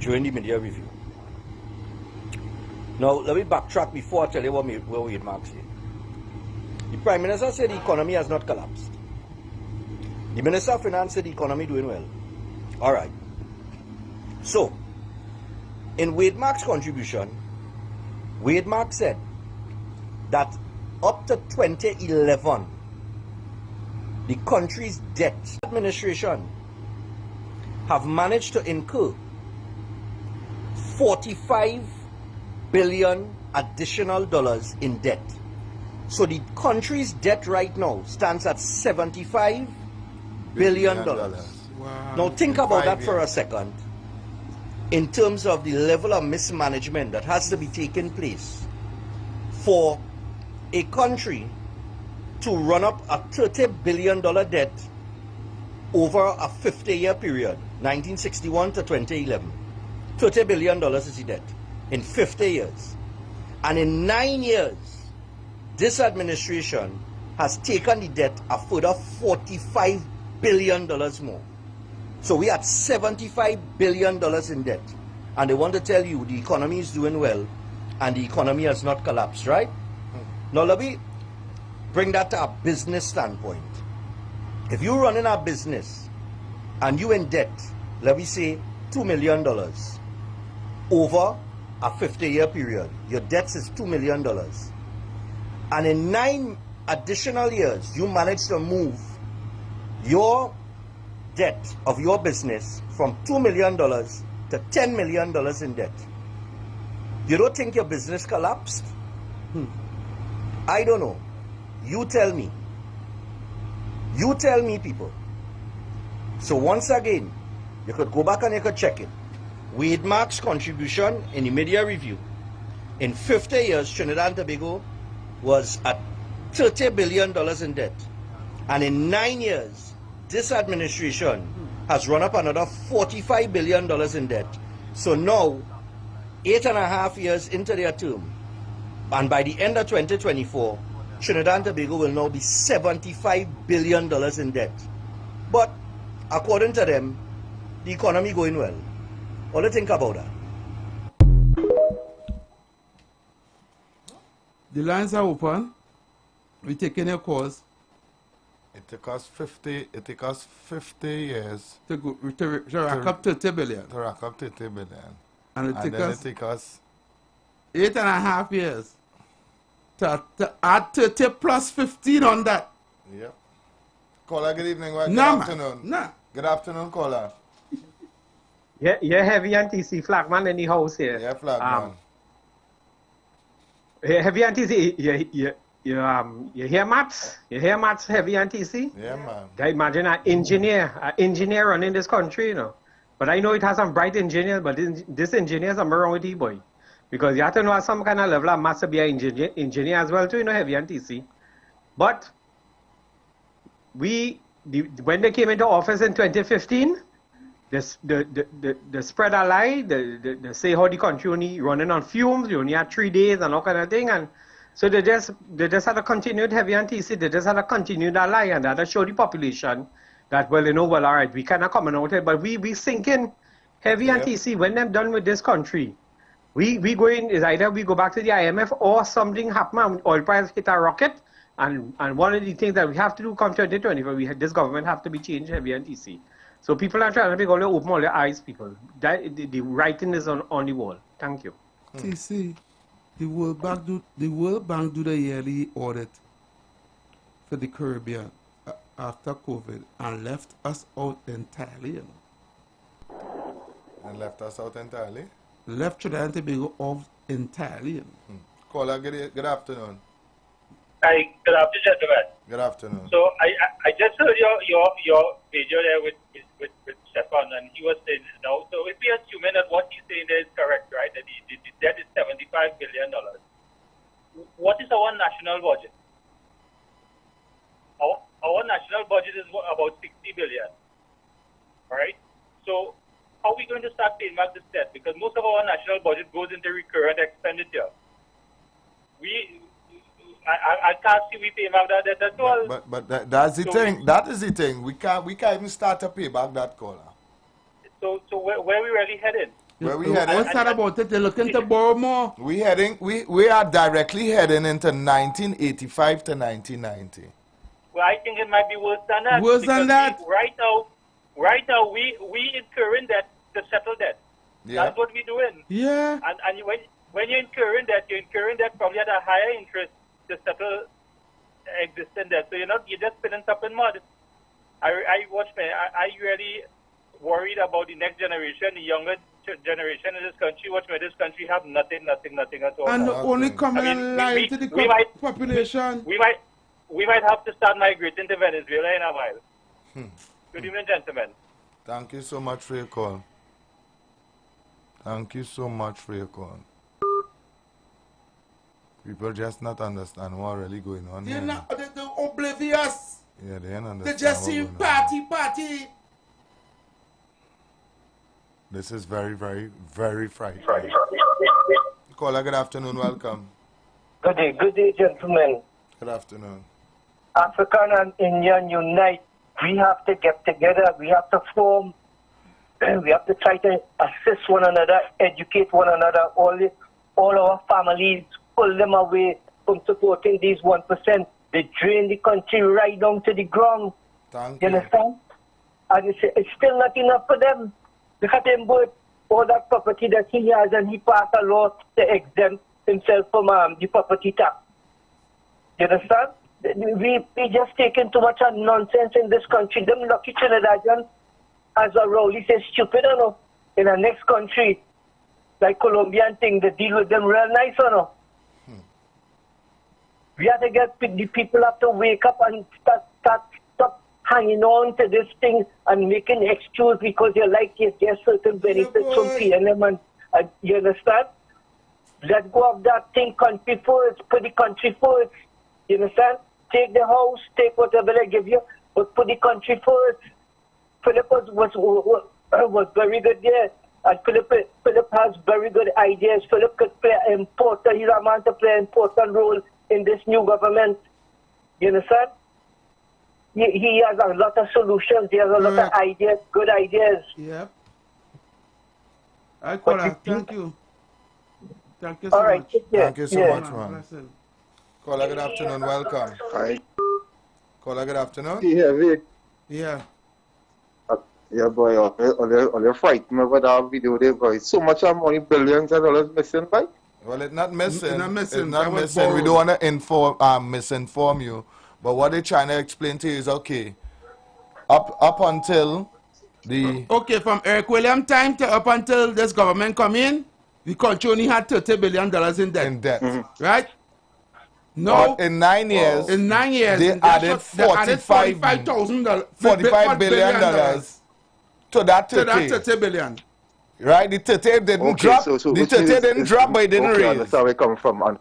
during the media review. Now, let me backtrack before I tell you what Wademark said. The Prime Minister said the economy has not collapsed. The Minister of Finance said the economy doing well. All right. So, in Wademark's contribution, Wademark said that up to 2011, the country's debt administration have managed to incur $45 billion additional dollars in debt. So the country's debt right now stands at $75 billion. Wow. Now think about that for a second in terms of the level of mismanagement that has to be taking place for a country to run up a $30 billion debt over a 50-year period, 1961 to 2011. $30 billion is the debt in 50 years. And in 9 years, this administration has taken the debt a further $45 billion more. So we had $75 billion in debt. And they want to tell you the economy is doing well and the economy has not collapsed, right? Now let me bring that to a business standpoint. If you're running a business and you're in debt, let me say $2 million over a 50-year period, your debt is $2 million. And in 9 additional years, you manage to move your debt of your business from $2 million to $10 million in debt. You don't think your business collapsed? I don't know. You tell me. You tell me, people. So once again, you could go back and you could check it. Wademark's contribution in the media review. In 50 years, Trinidad and Tobago was at $30 billion in debt. And in 9 years, this administration has run up another $45 billion in debt. So now, 8.5 years into their term, And by the end of 2024, Trinidad and Tobago will now be $75 billion in debt. But according to them, the economy going well. What do you think about that? The lines are open. We're taking your calls. It took us 50 years to rack up 30 billion. To rack up 30 billion. And it took us 8.5 years to add 30 plus 15 on that. Yep. Caller, good evening. Good afternoon. Good afternoon, caller. Yeah, Heavy NTC Flagman in the house here. Yeah, Flagman. Heavy NTC, you hear Mats? You hear Mats, Heavy NTC? Yeah, man. I imagine an engineer running this country, you know. But I know it has some bright engineers, but this engineer, something wrong with boy. Because you have to know some kind of level of master be an engineer as well too, you know, Heavy NTC. But when they came into office in 2015, the spread a lie, the say how the country only running on fumes, you only had 3 days and all kind of thing, and so they just had to continue Heavy NTC, they just had to continue that lie, and that show the population that, well, you know, well, all right, we cannot coming out here, but we sinking Heavy NTC, when them done with this country, we going, is either we go back to the IMF or something happen, oil price hit a rocket, and one of the things that we have to do come 2020, this government have to be changed, Heavy NTC. So people are trying to open all their eyes, people. The writing is on the wall. Thank you. TC, the World Bank do the yearly audit for the Caribbean after COVID and left us out entirely. You know. And left us out entirely? Left Trinidad and Tobago out entirely. You know. Caller, good afternoon. Hi, good afternoon, gentlemen. Good afternoon. So I just heard your video there with Stefan, and he was saying now. So if we assuming that what he's saying there is correct, right? That the debt is $75 billion. What is our national budget? Our national budget is about $60 billion, right? So how are we going to start paying back this debt? Because most of our national budget goes into recurrent expenditure. I can't see we pay back that debt at all. But that's the thing. That is the thing. We can't even start to pay back that caller. So where we really heading? Where we heading? What's that about it? They're looking to borrow more. We are directly heading into 1985 to 1990. Well, I think it might be worse than that. Worse than that? Right now, we incurring debt to settle debt. Yeah. That's what we're doing. Yeah. And when you're incurring debt probably at a higher interest to settle existing debt. So you're just spinning up in mud. I really worried about the next generation, the younger generation in this country. Watch me, this country have nothing at all. And only coming in line to the population. We might have to start migrating to Venezuela in a while. Good evening, gentlemen. Thank you so much for your call. Thank you so much for your call. People just not understand what really going on They're here. they're oblivious. Yeah, they don't understand. They just see party. This is very, very, very frightening. Caller, good afternoon, welcome. Good day, gentlemen. Good afternoon. African and Indian unite. We have to get together. We have to form. We have to try to assist one another, educate one another. All our families, pull them away from supporting these 1%. They drain the country right down to the ground. Thank you. Understand? And it's still not enough for them. Look at him, both all that property that he has, and he passed a law to exempt himself from the property tax. You understand? We just taking too much of nonsense in this country. Them lucky Trinidadians, as a Rowley says, stupid enough. In the next country, like Colombian thing, they deal with them real nice, or no? We have to get the people have to wake up and stop hanging on to this thing and making excuse because you like you get certain benefits from PNM and you understand? Let go of that thing, country first, put the country first. You understand? Take the house, take whatever they give you, but put the country first. Philip was very good there. And Philip has very good ideas. Philip could play an important, he's a man to play an important role in this new government. You understand? He has a lot of solutions. He has a lot of ideas, good ideas. Yep. I call her. Thank you. Thank you so much. Thank you so much, man. Caller, good afternoon. Welcome. Hi. Caller, good afternoon. Yeah. Yeah, boy. All you frightened me with that video there, boy. So much of money, billions of dollars missing, boy. Well, it's not missing. It's not missing. It's not missing. We don't want to misinform you. But what they're trying to explain to you is, okay, up until the... Okay, from Eric Williams' time to up until this government come in, the country only had $30 billion in debt. In debt. Right? No. In 9 years. In 9 years. They added $45 billion to that 30 billion. Right? The 30 didn't drop. The 30 didn't drop, but it didn't raise. I understand where you're coming from. I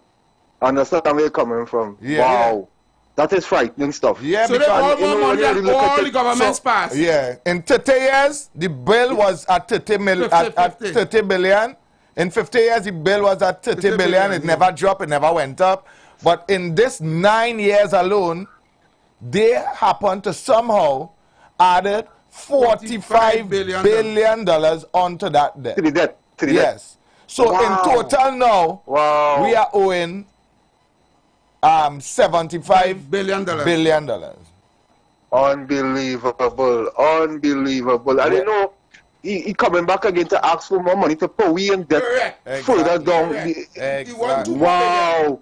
understand where you're coming from. Yeah. Wow. That is frightening stuff. Yeah, so they all more money than all the governments passed. Yeah. In 30 years, the bill was at 30 billion. In 50 years, the bill was at 30 billion. It never dropped. It never went up. But in this 9 years alone, they happened to somehow added $45 billion onto that debt. To the debt. Yes. So in total now, we are owing $75 billion. Unbelievable. I didn't know he coming back again to ask for more money to put we in debt further down. Wow.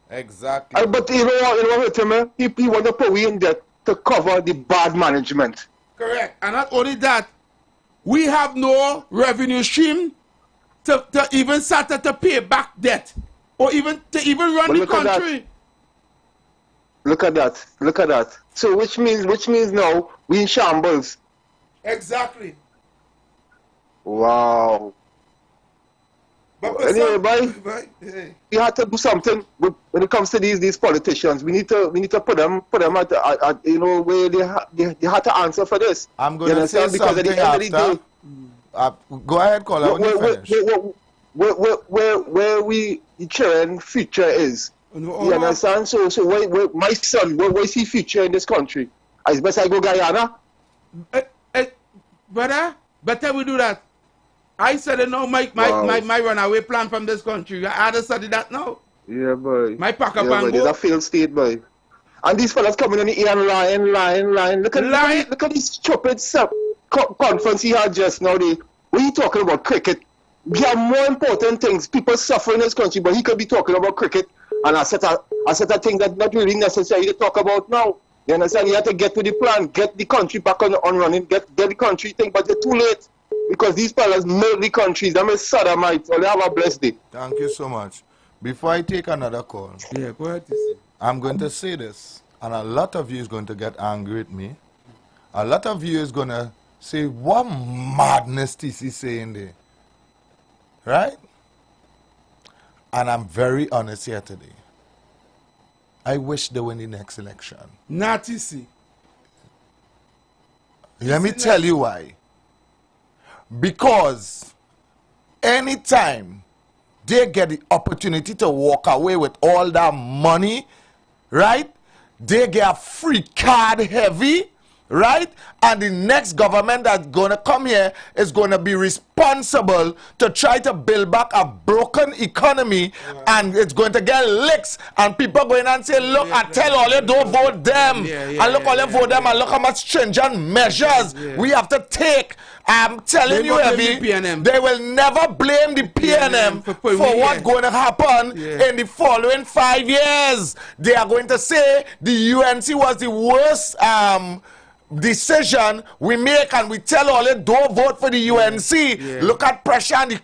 Exactly. But you know what, Timmy? He want to put we in debt to cover the bad management. Correct. And not only that, we have no revenue stream to even start to pay back debt or even run the country. Look at that. So which means now we in shambles. Exactly. Wow. But anyway, we have to do something when it comes to these politicians. We need to put them at you know where they have to answer for this. I'm going to say because something at the end of the day, go ahead, caller. Where we children future is. You understand? So where my son, where is his future in this country? It's best I go Guyana. Brother, better we do that. I said no, my runaway plan from this country. I had to study that now. Yeah, boy. My pack up and go. It's a failed state, boy. And these fellas coming in the ear and lying. Look at this stupid conference he had just now. What are you talking about? Cricket. We have more important things. People suffer in this country, but he could be talking about cricket and a set of things that not really necessary to talk about now. You understand? You have to get to the plan, get the country back on running, get the country thing, but it's too late. Because these fellas milk the countries. Them is sodomites. Or they have a blessed day. Thank you so much. Before I take another call, go ahead. I'm going to say this, and a lot of you is going to get angry at me. A lot of you is going to say, what madness is he saying there? Right? And I'm very honest here today. I wish they win the next election. Not easy. Let me tell you why. Because anytime they get the opportunity to walk away with all that money, right? They get a free card heavy, right? And the next government that's going to come here is going to be responsible to try to build back a broken economy, and it's going to get licks, and people going and say, look, I tell all you, don't vote them, and look all you vote them, and look how much stringent measures we have to take. I'm telling you, Evie, they will never blame the PNM for what's going to happen in the following 5 years. They are going to say the UNC was the worst decision we make, and we tell all it, don't vote for the UNC. Look at pressure and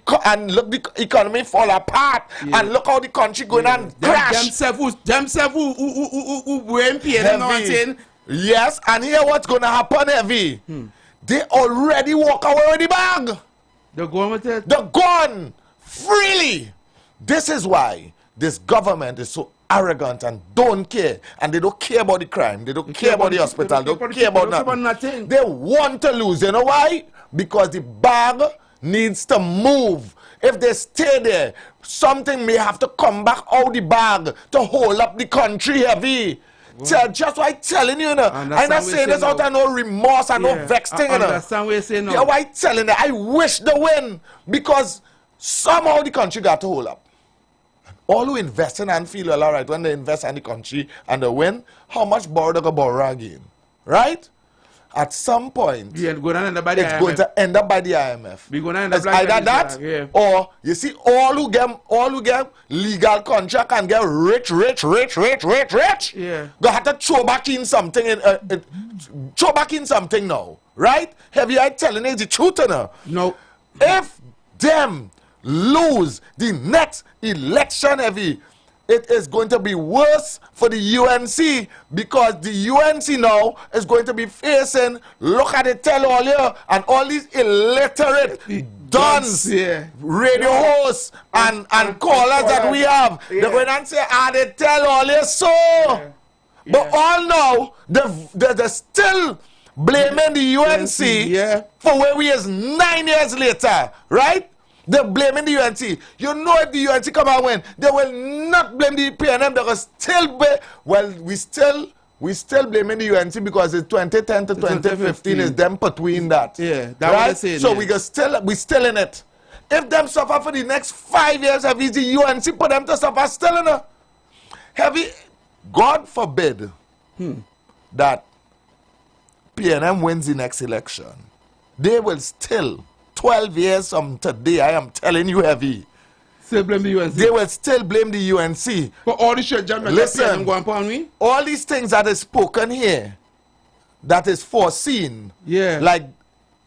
look the economy fall apart, and look how the country going and crash. Themselves who blame PNM now and saying, yes, and here what's going to happen, Evie. They already walk away with the bag. They're going with it? They're gone freely. This is why this government is so arrogant and don't care. And they don't care about the crime. They don't care about the hospital. They don't care about nothing. They want to lose. You know why? Because the bag needs to move. If they stay there, something may have to come back out the bag to hold up the country heavy. Just why telling you, I'm not saying this out of no remorse and no vexing. I understand what you're saying now. Yeah, why telling you? I wish the win because somehow the country got to hold up. All who invest in and feel all right when they invest in the country and they win, how much borrow they go borrow again? Right? At some point, it's going to end up by the IMF. We're going to end up it's like either that or you see all who get legal contract and get rich. Yeah. Go have to throw back in something now. Right? Have you telling you the truth now? No. If them lose the next election heavy, it is going to be worse for the UNC because the UNC now is going to be facing, look at it, tell all you, and all these illiterate dons, radio hosts, and callers that we have. They're going to say, they tell all you so. But all now, they're still blaming the UNC for where we is 9 years later, right? They're blaming the UNC. You know if the UNC come and win, they will not blame the PNM. They will still we still blaming the UNC because it's 2010 to 2015 is them between that. Yeah, that's right? What saying, so we still in it. If them suffer for the next 5 years, have the UNC put them to suffer still in it? God forbid that PNM wins the next election. They will still 12 years from today, I am telling you heavy. Still blame the UNC. They will still blame the UNC. But all the shit, listen, all these things that is spoken here, that is foreseen, like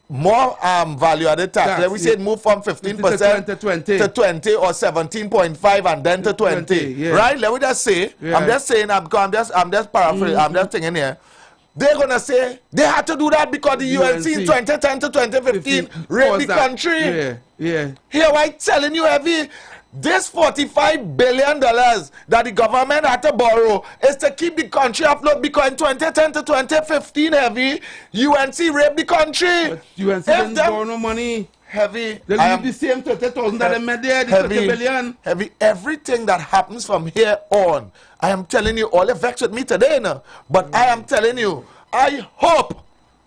more value-added tax. Like we said, move from 15% to 20 or 17.5 and then to 20. Right? Let me just say, I'm just saying, I'm just paraphrasing, I'm just thinking here. They're going to say they had to do that because the UNC in 2010 to 2015 raped the country. Here, why telling you, heavy, this $45 billion that the government had to borrow is to keep the country afloat because in 2010 to 2015, heavy, UNC raped the country. But UNC didn't borrow no money. Heavy. They leave the same 30,000 that they made there, the 30 billion. Heavy. Everything that happens from here on, I am telling you, all vexed with me today now. But I am telling you, I hope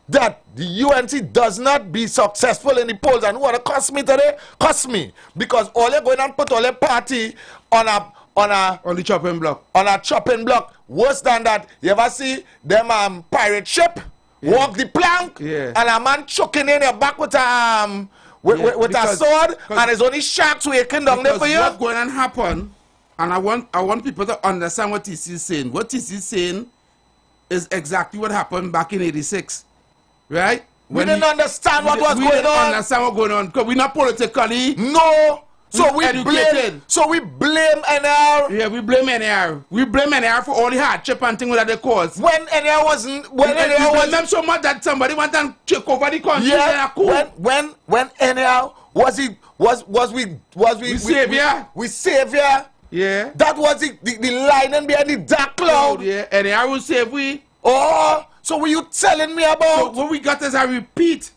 that the UNC does not be successful in the polls. And who want to cost me today? Cost me. Because all you're going and put all your party on the chopping block. On a chopping block. Worse than that, you ever see them pirate ship walk the plank and a man choking in your back with a sword and there's only sharks waking down there for you? What's going to happen, and I want people to understand what TC is saying. What TC is saying is exactly what happened back in 86. Right? We didn't understand what was going on. We didn't understand what's going on because we're not politically. No. So we blame NR. Yeah, we blame NR. We blame NR for all the hardship and things that they caused. When NR wasn't, when NR was them so much that somebody went and took over the country. Yeah. When NR was we savior. We savior. Yeah. That was the lion behind the dark cloud. Yeah. NR will save we. Oh, so what you telling me about? So what we got is a repeat.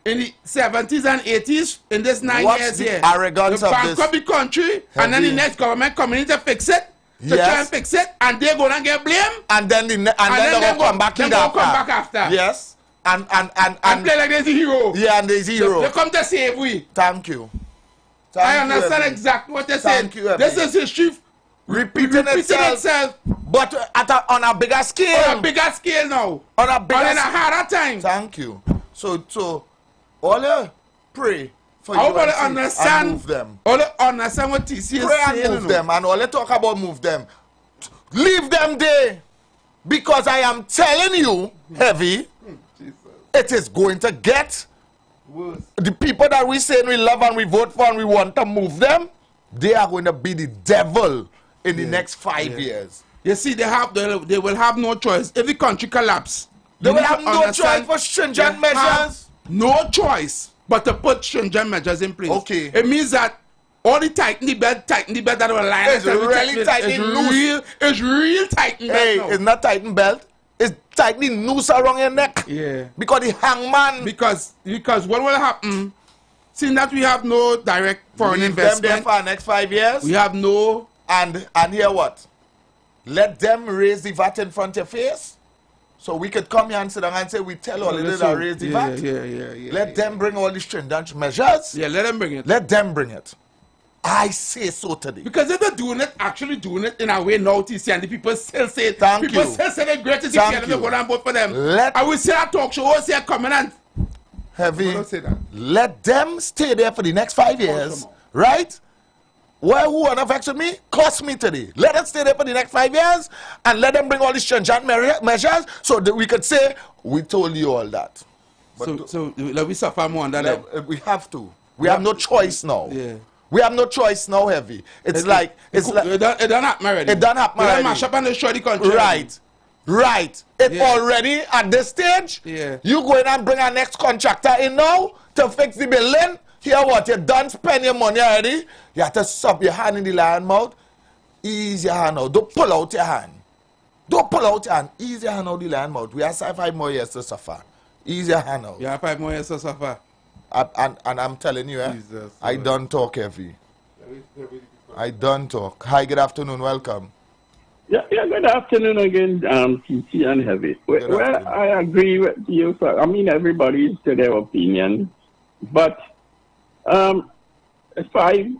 In the 70s and 80s, in this 9 years here, arrogance the bankrupt the country, and then the next government coming in to fix it, to try and fix it, and they're gonna get blamed, and then they'll come back after. Yes, and play like there's a hero. Yeah, and there's a hero. They come to save we. Thank you. I understand exactly what they're saying. This is history repeating itself, but on a bigger scale. On a bigger scale now. On a bigger scale. On a harder time. Thank you. So. All you pray for you and move them. All you understand what TC is saying. Pray and move them. And all you talk about move them. Leave them there. Because I am telling you, heavy, it is going to get worse. The people that we say we love and we vote for and we want to move them, they are going to be the devil in the next 5 years. You see, they will have no choice. If the country collapses, they will have no choice for stringent measures. No choice but to put stringent measures in place. Okay. It means that all the tighten the belt that will line it's really tightening loose. It's real tightening belt. Hey, it's not tightening belt. It's tightening noose around your neck. Yeah. Because the hangman. Because what will happen? Seeing that we have no direct foreign Leave investment. them there for the next 5 years. We have no... And hear what? Let them raise the VAT in front of your face. So we could come here and sit down and say, we tell all of them to raise the VAT. Let them bring all these stringent measures. Yeah, let them bring it. Let them bring it. I say so today. Because if they're doing it, actually doing it in a way now, TC, and the people still say, people still say they're great, TC, and they go and vote for them. I will say a talk show, I say coming and... Heavy. Let them stay there for the next 5 years, right? Well, who wanna vex with me? Cost me today. Let us stay there for the next 5 years and let them bring all these stringent measures so that we could say, we told you all that. But so let we suffer more on that. We have to. We have no choice now. Yeah. We have no choice now, Heavy. It's like it done happen already. It done happen already. It done mash up and destroy the country. Right. It already at this stage. Yeah. You go in and bring our next contractor in now to fix the building. Here what? You done spend your money already. You have to sub your hand in the lion mouth. Ease your hand out. Don't pull out your hand. Don't pull out your hand. Ease your hand out the lion mouth. We have 5 more years to suffer. Ease your hand out. You have 5 more years to suffer. And I'm telling you, I don't talk heavy. I don't talk. Hi, good afternoon. Welcome. Yeah, good afternoon again, TC and Heavy. Well, I agree with you. I mean, everybody's to their opinion. But between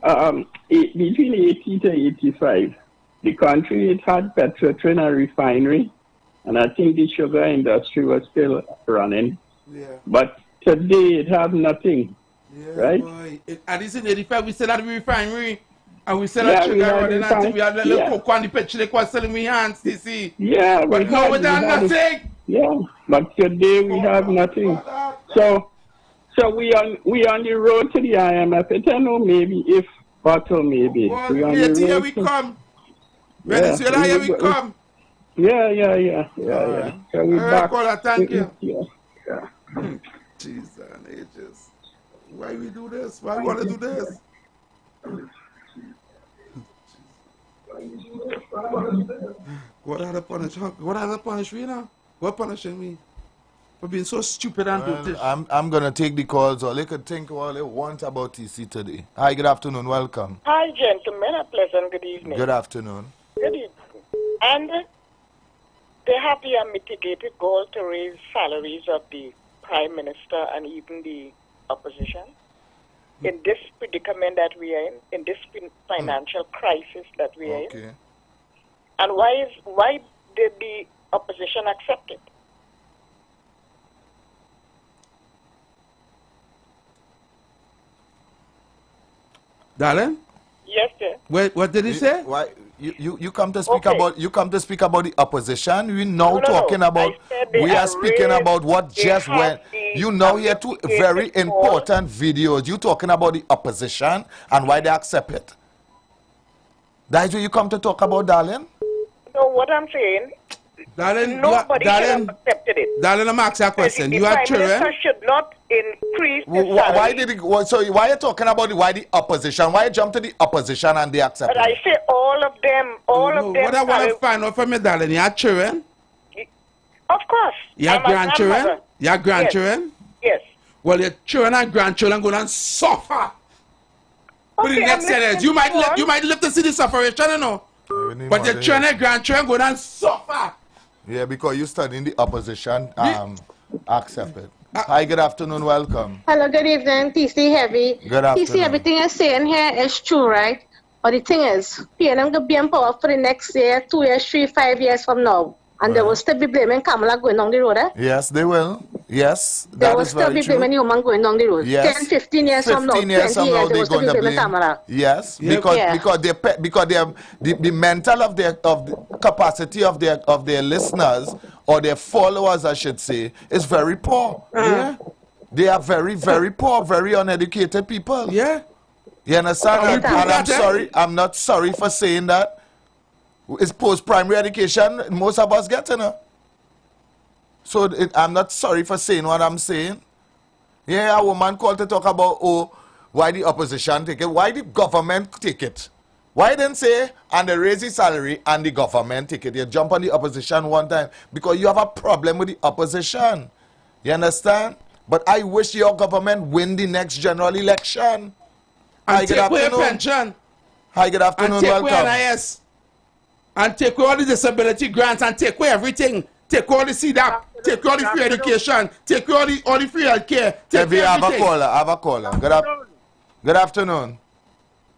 80 to 85, the country, it had petrotrin and refinery, and I think the sugar industry was still running. Yeah. But today, it have nothing, right? Boy. At least in 85, we still had the refinery, and we still had sugar running, and we had the little cocoa and the petrol they was selling we hands, you see. Yeah. But now we have nothing. Yeah, but today we have nothing. So we on the road to the IMF. I don't know, maybe if bottle, maybe. Well, we on here the road we come. Venezuela, here we come. Yeah. So we back. Caller, thank you. Yeah. Jesus and ages. Why we do this? Why we want to do this? What are the punishment? What are the punishment now? What punishing me? For being so stupid and brutish. I'm going to take the calls. All they could think all they want about TC today. Hi, good afternoon. Welcome. Hi, gentlemen. A pleasant good evening. Good afternoon. Good evening. And they have the mitigated goal to raise salaries of the Prime Minister and even the opposition. In this predicament that we are in this financial crisis that we are in. And why did the opposition accept it? Darling? Yes, sir. What did he say? Why you come to speak about the opposition? We now talking about we are speaking about what just went. You know here two very important videos. You talking about the opposition and why they accept it. That's what you come to talk about, darling? No, what I'm saying, darling, nobody should have accepted it. Darling, I'm asking a question. You have children? The Prime Minister should not increase the salary. Why did it, so why are you talking about why the opposition? Why you jump to the opposition and they accept but it? I say all of them. What I want to find out from you, darling, you have children? Of course. You have grandchildren? You have grandchildren? Yes. Well, your children and grandchildren going to suffer. For the next 10 years. You might live to see the sufferation, you know. But your children and grandchildren go down and suffer. Yeah, because you studying the opposition, accept it. Hi, good afternoon, welcome. Hello, good evening, TC Heavy. Good afternoon. TC, everything you're saying here is true, right? But the thing is, PNM could be in power for the next year, 2 years, 3, 5 years from now. And they will still be blaming Kamala going down the road, eh? Yes, they will. Yes, they will still be blaming the woman going down the road. Yes. 10, 15 years from now, 20 years, they will still be blaming Kamala. Yes, because they have the mental of the capacity of their listeners or their followers, I should say, is very poor. Yeah, they are very, very poor, very uneducated people. Yeah, you understand? And I'm sorry, I'm not sorry for saying that. It's post-primary education, most of us get, you know. So I'm not sorry for saying what I'm saying. Yeah, a woman called to talk about, why the opposition take it? Why the government take it? Why didn't say, and they raise the salary and the government take it? You jump on the opposition one time because you have a problem with the opposition. You understand? But I wish your government win the next general election. And take away your pension. Hi, good afternoon, and take welcome. away NIS. And take away all the disability grants and take away everything. Take all the CDAP, take all the free education, take all the free health care, take everything. I have a caller. Good afternoon.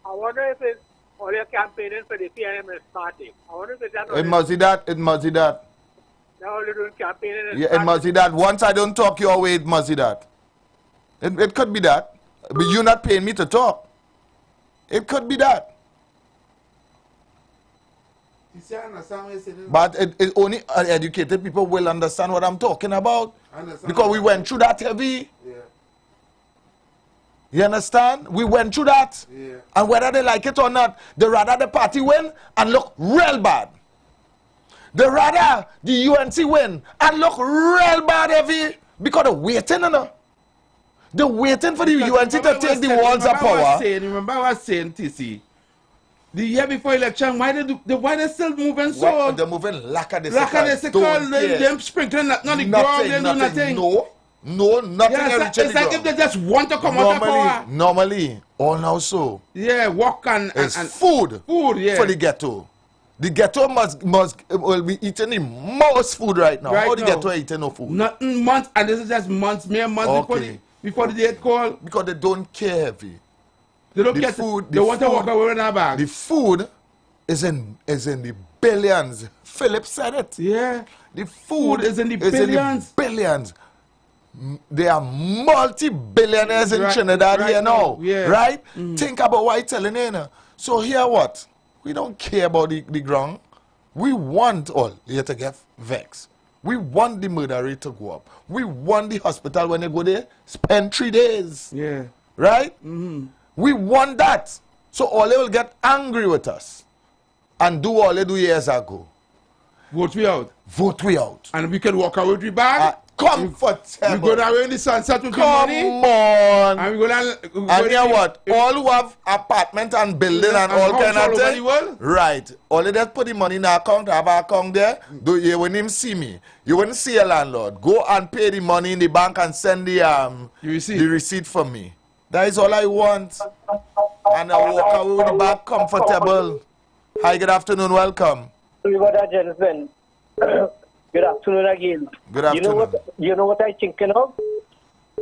I wonder if it's all your campaigning for the PNM is starting. I wonder if it's that. It must be that. It must be that. Now you're doing campaigning. Yeah, it must be that. Once I don't talk your way, it must be that. It could be that. But you're not paying me to talk. It could be that. But it only educated people will understand what I'm talking about. Because we went through that heavy. Yeah. You understand? We went through that. Yeah. And whether they like it or not, they rather the party win and look real bad. They rather the UNC win and look real bad heavy because they're waiting, you know. They're waiting for the UNC to take the walls of power. Remember what I was saying, TC? The year before election, why they still moving so? They're moving lackadaisical. Them sprinkling not the ground, they do nothing. No, nothing. Yeah, it's like if they just want to come out of power. Normally, all now so. Yeah, work and food. Food, yeah. For the ghetto. The ghetto will be eating the most food right now. How the ghetto are eating no food? Nothing months, and this is just mere months before the date call. Because they don't care heavy. They don't care food. They want to walk away with our bag. The food is in the billions. Philip said it. Yeah. The food is in the billions. They are multi-billionaires in Trinidad here now. Yeah. Right? Think about what I'm telling you now. So here what? We don't care about the ground. We want all here to get vexed. We want the murder rate to go up. We want the hospital when they go there, spend 3 days. Yeah. Right? We want that. So all they will get angry with us and do all they do years ago. Vote we out. Vote we out. And we can walk away with the bag. Comfortable. We go down in the sunset with the money. Come on. And we go down. And you know what? All who have apartment and building and all kind of things. Right. All they just put the money in the account, have an account there. You wouldn't even see me. You wouldn't see a landlord. Go and pay the money in the bank and send the receipt for me. That is all I want. And I walk away with the bag comfortable. Hi, good afternoon. Welcome. Gentlemen. Good afternoon again. Good afternoon. You know what I'm thinking of?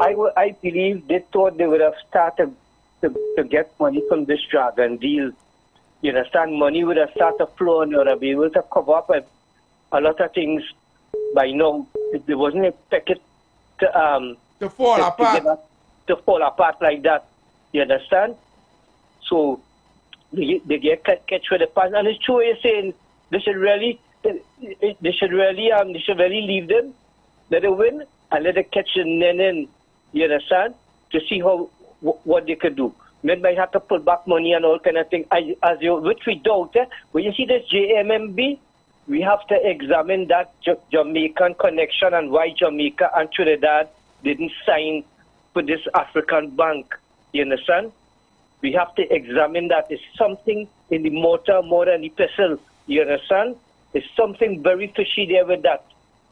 I believe they thought they would have started to get money from this dragon deal. You understand? Money would have started flowing. Or be able to cover up a lot of things by now. It wasn't expected to fall apart. To fall apart like that. You understand? So they get catch with the past. And it's true what you're saying. They should really leave them, let it win, and let it catch the in. You understand? To see what they could do. Men might have to pull back money and all kind of thing. Which we doubt. When you see this JMMB, we have to examine that Jamaican connection and why Jamaica and Trinidad didn't sign for this African bank. You understand? We have to examine that. It's something in the mortar more than the pestle. You understand? There's something very fishy there with that.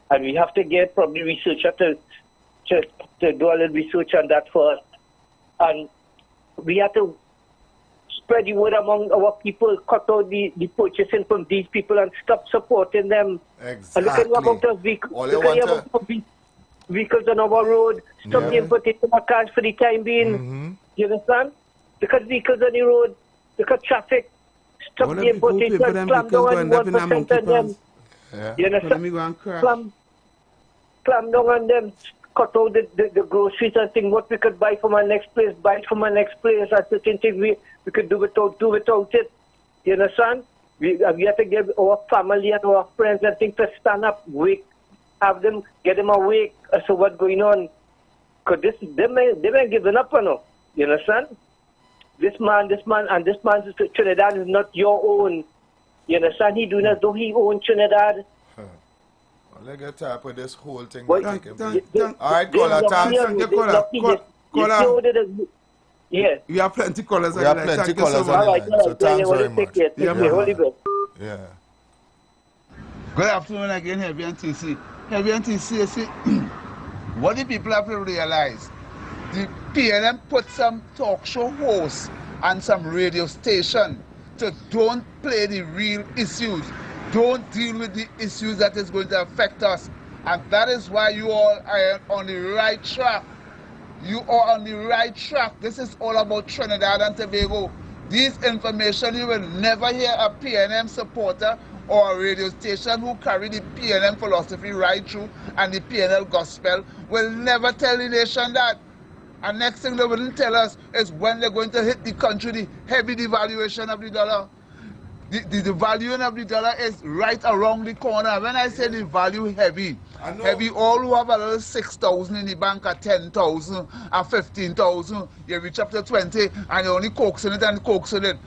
And we have to get probably researcher to do a little research on that first. And we have to spread the word among our people, cut out the purchasing from these people and stop supporting them. Exactly. And look at what about vehicles on our road. Stop the importation of cars for the time being. You understand? Look at vehicles on the road. Look at traffic. Stop the importation, clamp down on 1% on them. You understand? Clamp down on them. Cut out the groceries and think what we could buy from our next place, buy it from our next place. And certain things we could do without it. You understand? We have to give our family and our friends and things to stand up, wake, get them awake as to what's going on. Because they may giving up on us. You understand? This man, Trinidad is not your own. You understand? He doing as though he owns Trinidad. Let's get tired with this whole thing. All right, caller. Yeah. We have plenty callers. We have plenty callers on the line. So thanks very much. Yeah. Good afternoon again, Heavy and TC. Heavy and TC, What the people have to realize, the PNM put some talk show hosts and some radio station to don't play the real issues. Don't deal with the issues that is going to affect us. And that is why you all are on the right track. You are on the right track. This is all about Trinidad and Tobago. These information, you will never hear a PNM supporter or a radio station who carry the PNM philosophy right through and the PNL gospel will never tell the nation that. And next thing they wouldn't tell us is when they're going to hit the country, the heavy devaluation of the dollar. The value of the dollar is right around the corner. When I say the value heavy, all who have a little 6,000 in the bank at 10,000 and 15,000, you reach up to 20 and you only coaxing it and coaxing it.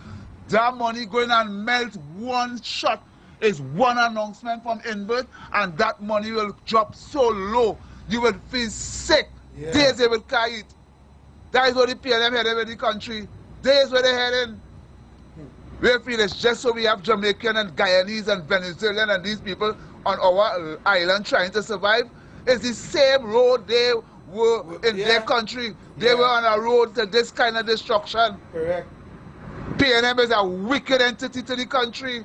That money going and melt one shot is one announcement from Invert, and that money will drop so low you will feel sick. Days they will carry it. That is what the PLM headed with the country. Days where they're heading. We feel it's just so we have Jamaican and Guyanese and Venezuelan and these people on our island trying to survive. It's the same road they were in their country. They were on a road to this kind of destruction. Correct. PNM is a wicked entity to the country.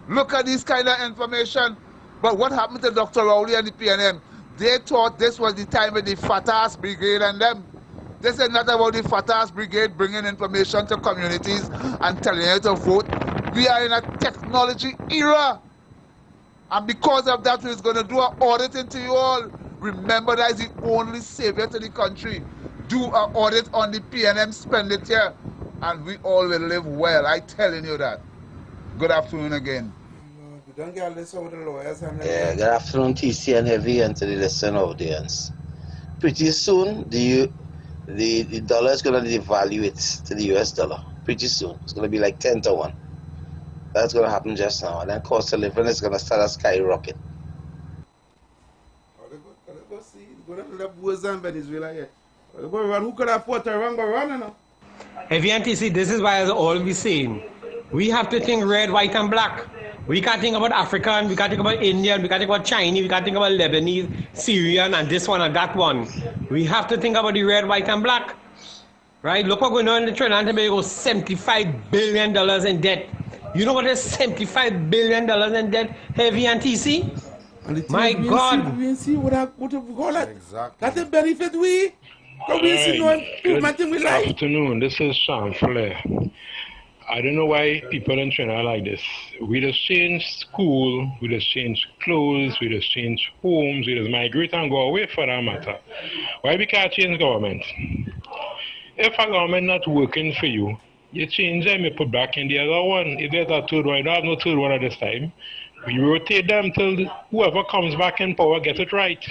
Look at this kind of information. But what happened to Dr. Rowley and the PNM? They thought this was the time with the Fatah's Brigade and them. This is not about the Fatah's Brigade bringing information to communities and telling you to vote. We are in a technology era. And because of that, we're going to do an audit into you all. Remember that is the only savior to the country. Do an audit on the PNM expenditure, and we all will live well. I'm telling you that. Good afternoon again. Don't get this over the lawyers. Yeah, good afternoon, TC and Heavy, and to the listening audience. Pretty soon, the dollar is going to devalue it to the US dollar. Pretty soon. It's going to be like 10 to 1. That's going to happen just now. And then cost of living is going to start to skyrocket. Go see. Go to the boys and Venezuela here. Who could afford to run, go run now? Heavy and TC, this is why I always saying, we have to think red, white, and black. We can't think about African, we can't think about Indian, we can't think about Chinese, we can't think about Lebanese, Syrian, and this one and that one. We have to think about the red, white, and black. Right? Look what's going on in the Trinidad and Tobago, $75 billion in debt. You know what is $75 billion in debt, Heavy and TC? And my God. We see what have call that. Exactly. That's a benefit we. But we see no improvement in we like. Good afternoon. This is Sean Flair. I don't know why people in Trinidad like this. We just change school, we just change clothes, we just change homes, we just migrate and go away for that matter. Why we can't change government? If a government not working for you, you change them, you put back in the other one. If there's a third one, you don't have no third one at this time. We rotate them till whoever comes back in power gets it right.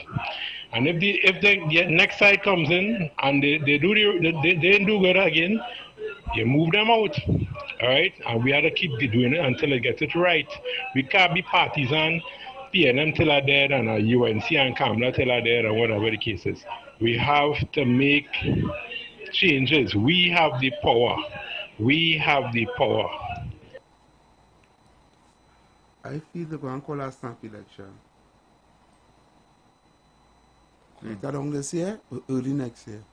And if the next side comes in and they didn't do good again, you move them out, all right? And we have to keep doing it until it gets it right. We can't be partisan, PNM till are dead, and UNC and Kamla till are dead, and whatever the case is. We have to make changes. We have the power. We have the power. I feel they're going to call a snap election. Later down this year or early next year.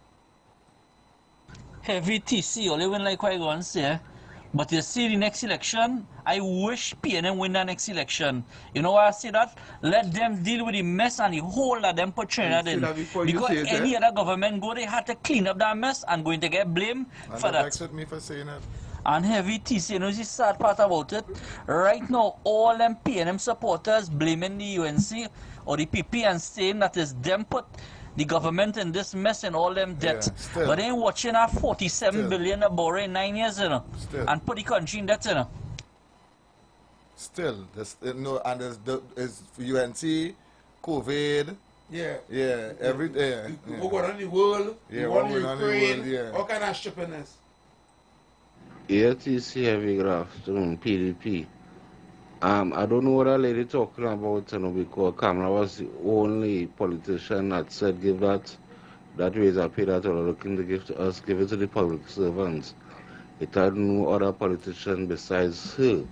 Heavy TC, only win like what I go and say. But you see the next election, I wish PNM win the next election. You know why I say that? Let them deal with the mess and the hole that them put Trinidad in. Because any other government go, they had to clean up that mess and going to get blamed for that. Vexed me for saying that. And Heavy TC, you know the sad part about it? Right now, all them PNM supporters blaming the UNC or the PP and saying that is them put the government in this mess and all them debt. Yeah, but they ain't watching our 47 billion of borrow in 9 years, you know, and put the country in debt, you know. Still, no, and there's UNC, COVID. Yeah. Yeah, every day. What going on in the world? Yeah, what going on in the world, yeah. All kind of stupidness. ATC Heavy Graft, PDP. I don't know what a lady talking about, you know, because Kamala was the only politician that said give that raise a pay that we're looking to give to us, give it to the public servants. It had no other politician besides her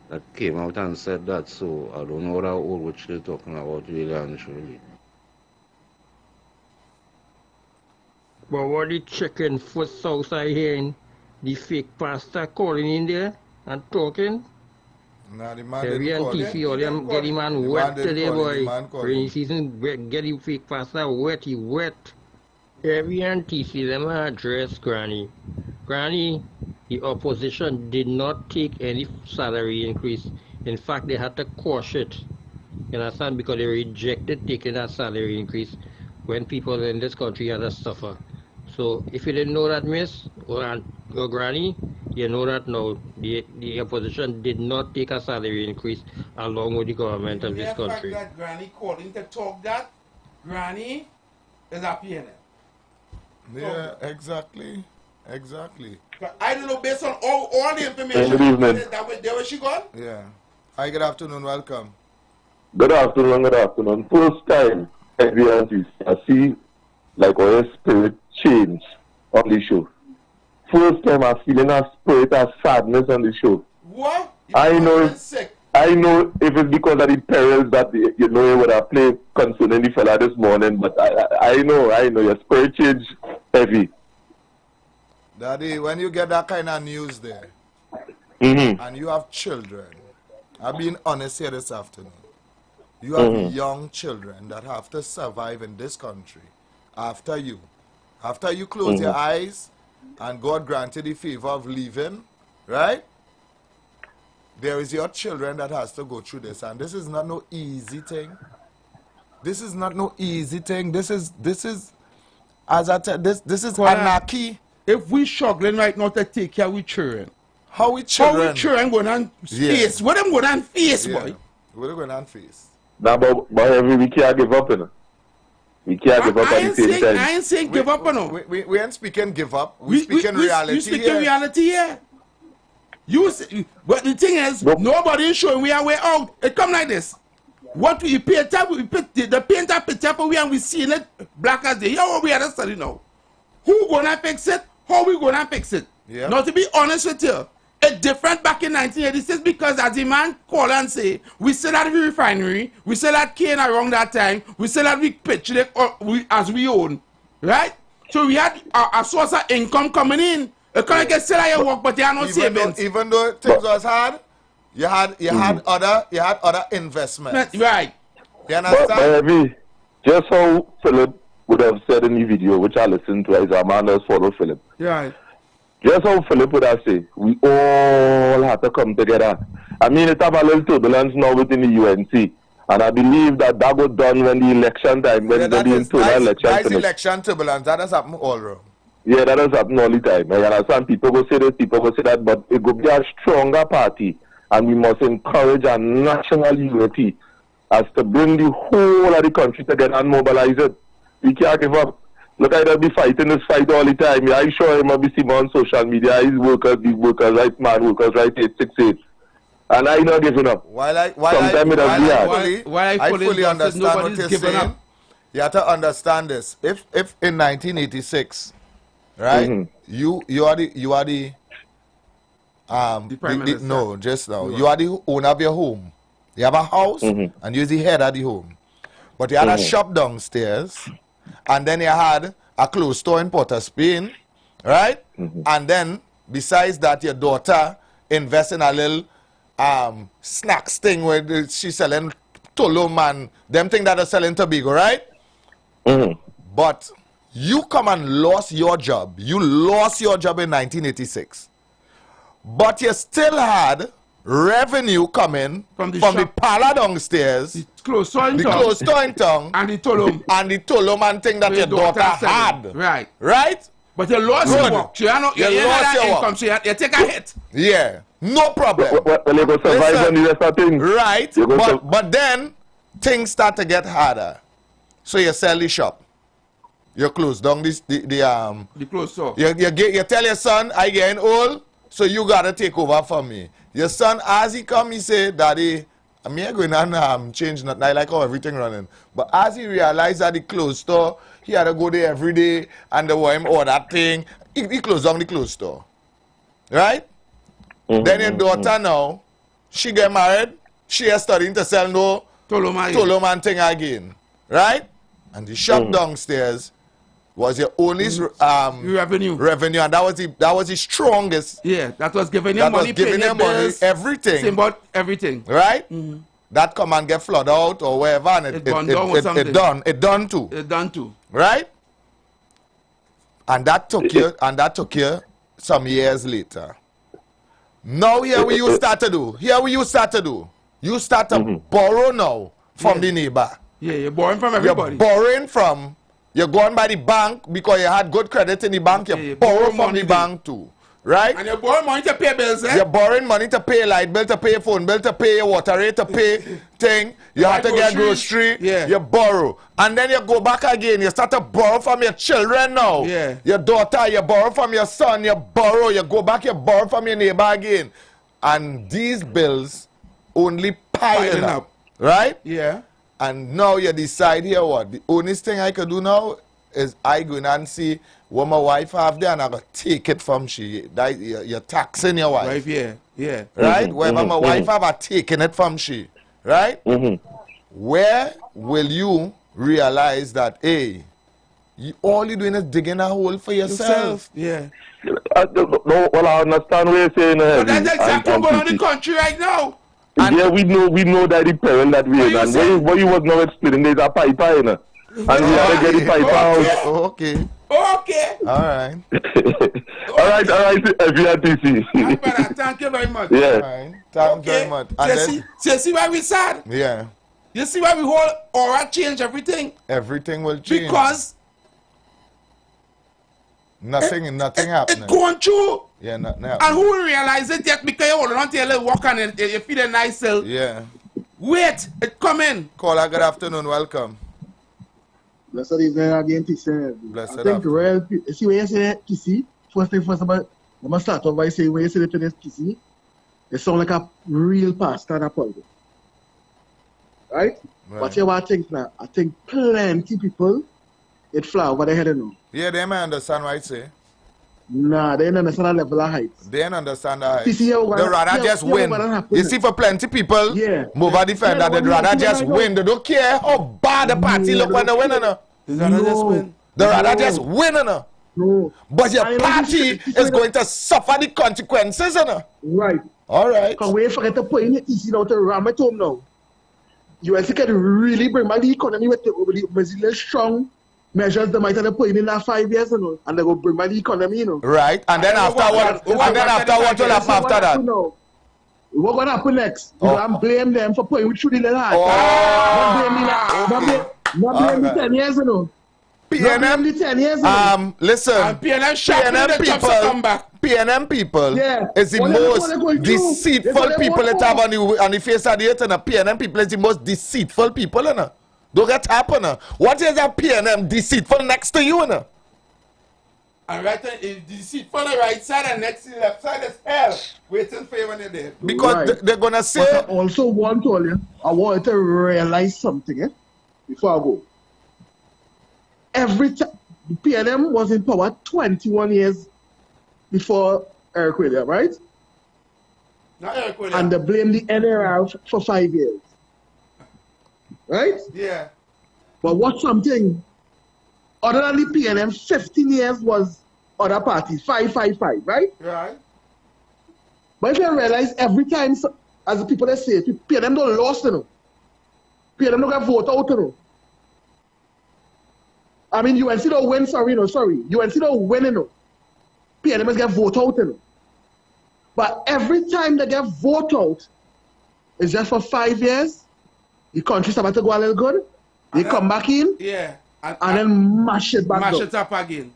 that came out and said that, so I don't know what she's talking about really and truly. But what the chicken foot sauce I hearing the fake pastor calling in there and talking? Nah, the man Every didn't and call TC, him. all them get the man wet today, boy. Rainy season, get the fake pastor wet, he wet. Every and TC, them address Granny. Granny, the opposition did not take any salary increase. In fact, they had to quash it. You understand? Because they rejected taking that salary increase when people in this country had to suffer. So if you didn't know that, miss, or granny, you know that now. The opposition did not take a salary increase along with the government of this country. The fact that Granny calling to talk that, Granny is a PNL. Yeah, exactly. Exactly. I don't know, based on all the information. Good evening. There where she gone? Yeah. Hi, good afternoon, welcome. Good afternoon, good afternoon. First time I see like our spirit change on the show. First time I'm feeling a spirit of sadness on the show. What? I know if it's because of the perils that you would have played concerning the fella this morning, but I know your spirit change heavy. Daddy, when you get that kind of news there, and you have children, I've been honest here this afternoon. You have young children that have to survive in this country after you. After you close your eyes and God granted the favor of leaving, right? There is your children that has to go through this. And this is not no easy thing. This is not no easy thing. This is as I tell this is anarchy. If we struggling right now to take care of we children. How we children? How we children going on face? What them going on face, boy? What them going on face? Nah, but we can't give up, you know. We can't give up at the same time. I ain't saying give up, you know. We ain't speaking give up. We speaking reality. We speaking reality here. But the thing is, nobody is showing we are way out. It come like this. What we pay the painter picture for we and we seeing it black as day. Here what we are studying now. Who gonna fix it? How we gonna fix it? Yeah. Now to be honest with you, it's different back in 1986 because as the man call and say, we still had the refinery, we still had cane around that time, we still had the pitch as we own, right? So we had a source of income coming in. You can't get still at your work, but you are not savings. Even though things was hard, you had other investments. Right. You understand? But just how Philip would have said in the video, which I listened to, as a man does follow Philip. Right. Just how Philip would have said, we all have to come together. I mean, it's have a little turbulence now within the UNC. And I believe that was done when the election time, when the internal election finished. That's election turbulence. That has happened all around. Yeah, that has happened all the time. I understand people go say this, people go say that, but it could be a stronger party. And we must encourage a national unity as to bring the whole of the country together and mobilize it. We can't give up. Look, I don't be fighting this fight all the time. Yeah, I sure him be seeing on social media. His workers, these workers, right man, workers, right 868. And I not giving up. While I fully understand what you're saying, you have to understand this. If in 1986, right, you are the Prime Minister. no, just now. You are the owner of your home. You have a house and you're the head of the home. But you had a shop downstairs. And then you had a clothes store in Port of Spain, right? And then, besides that, your daughter invests in a little snacks thing where she's selling Tolom and them thing that are selling Tobago, right? But you come and lost your job. You lost your job in 1986. But you still had revenue coming from the parlor downstairs, the clothes store in town, and the Tolom. And the Tolom and thing that your daughter had. Right. Right? But you lost your work. So you lost your income, so you take a hit. Yeah. No problem. Well, you go survive on the rest of things. Right. But then, things start to get harder. So you sell the shop. You close down the clothes store. You tell your son, I getting old, so you got to take over from me. Your son, as he come, he say, Daddy, I'm here going on change nothing. I like how everything running. But as he realized that the clothes store, he had to go there every day and they want him order that thing. He closed down the clothes store. Right? Then your daughter now, she get married, she is starting to sell Toloman thing again. Right? And the shop downstairs, was your only revenue, and that was the strongest. Yeah, that was giving you money, giving you money, everything. Same about everything. Right? That come and get flooded out or wherever, and it done too. It done too. Right? And that took you some years later. Now here what you start to do. You start to borrow now from the neighbor. Yeah, you're borrowing from everybody. You're borrowing from, you're going by the bank because you had good credit in the bank. You borrow from the bank too. Right? And you borrow money to pay bills, eh? You're borrowing money to pay light bill, to pay phone bill, to pay your water rate, to pay thing. You have to get grocery. Yeah. You borrow. And then you go back again. You start to borrow from your children now. Yeah. Your daughter, you borrow from your son, you borrow. You go back, you borrow from your neighbor again. And these bills only piling up. Right? Yeah. And now you decide here what? The only thing I can do now is I go and see what my wife have there, and I go take it from she. That you're taxing your wife. Yeah. Right? Wherever my wife have, I taking it from she. Right? Where will you realize that, hey, all you're doing is digging a hole for yourself? Yeah. No, well, I understand what you're saying. But that's exactly what's going on in the country right now. And yeah, we know that the peril that we in. And what you was now explaining, there's a piper in. And we have to get the piper out. Okay. All right. All right, VRTC. Thank you very much. Yeah. All right. Thank you very much. And you see why we sad? Yeah. You see why we hold aura change everything? Everything will change. Because nothing happening. It's going through. Yeah, nothing happening. And who will realize it yet because you hold on to your little walk and you feel a nice self. Yeah. Wait, it coming. Caller, good afternoon, welcome. Blessed evening again, TC. Blessed I think real, see when you say TC, first thing first about, I'm going to start off by saying when you say the finish TC, it sounds like a real pastor and a pulpit. Right? But you what I think now? I think plenty people, it fly over their head now. Yeah, they may understand what I say. Nah, they don't understand the level of height. They don't understand the height. They rather just win. You see, for plenty people, move a defender, they'd rather just win. They don't care how bad the party look when they win. They rather just win. They rather just win. No. But your party is going to suffer the consequences. Right. All right. Because we forget to put in the TC now to ram it home now. You can really bring back the economy with the strong measures they might have put in that 5 years, and they will bring back the economy, Right, and then after what will happen after that? What's going to happen next? You don't blame them for putting through the little heart. Not blame the 10 years, PNM, listen, PNM people is the most deceitful people that have on the face of the earth, and PNM people is the most deceitful people, Don't get happen. What is a PNM deceitful next to you? And right is deceitful on the right side, and next to the left side is hell waiting for you when you're there. Because they're gonna say. But I also want to tell you, I want to realize something before I go. Every time PNM was in power 21 years before Eric Williams, right? Not Eric Williams. And they blame the NRR for 5 years. Right? Yeah. But what's something? Other than the PNM, 15 years was other parties, 5-5-5, right? Right. But if you realize every time, as the people that say, PNM don't lost, PNM don't get voted out, I mean, UNC don't win, sorry. UNC don't win, PNM must get voted out, But every time they get voted out, it's just for 5 years. The country's about to go a little good. They come back in. Yeah. And then mash it back Mash it up again.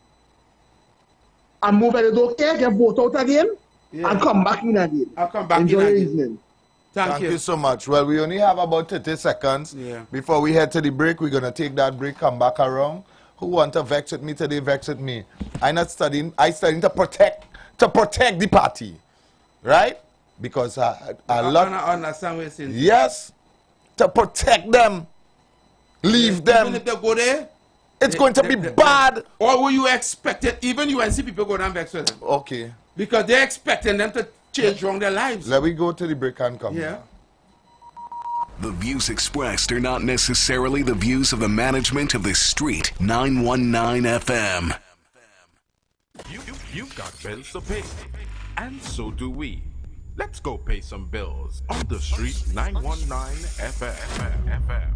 And move it, don't care, get voted out again. Yeah. And come back in again. I'll come back Enjoy in again. Evening. Thank you so much. Well, we only have about 30 seconds before we head to the break. We're going to take that break, come back around. Who want to vex with me today, vex with me. I'm not studying. I'm studying to protect the party. Right? Because I understand what you're saying. Yes. To protect them. Leave them. Even if they go there, it's going to be bad. Or will you expect it? Even UNC people go down vex with them. Okay. Because they're expecting them to change wrong their lives. Let me go to the break and come. Yeah. The views expressed are not necessarily the views of the management of the Street 919 FM. You've got bills to pay, and so do we. Let's go pay some bills on the Street 919 FM.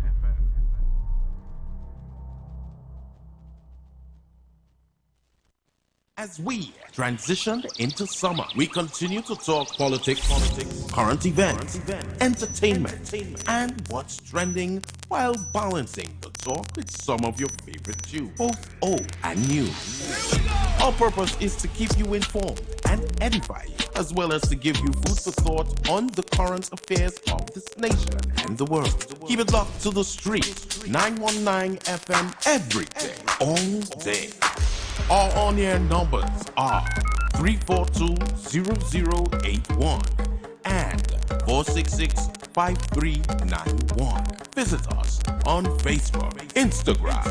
As we transition into summer, we continue to talk politics, current events, entertainment, and what's trending while balancing the talk with some of your favorite tunes, both old and new. Our purpose is to keep you informed and edify you, as well as to give you food for thought on the current affairs of this nation and the world. Keep it locked to the Street 919 FM every day, all day. Our on-air numbers are 342-0081 and 466-5391. Visit us on Facebook, Instagram,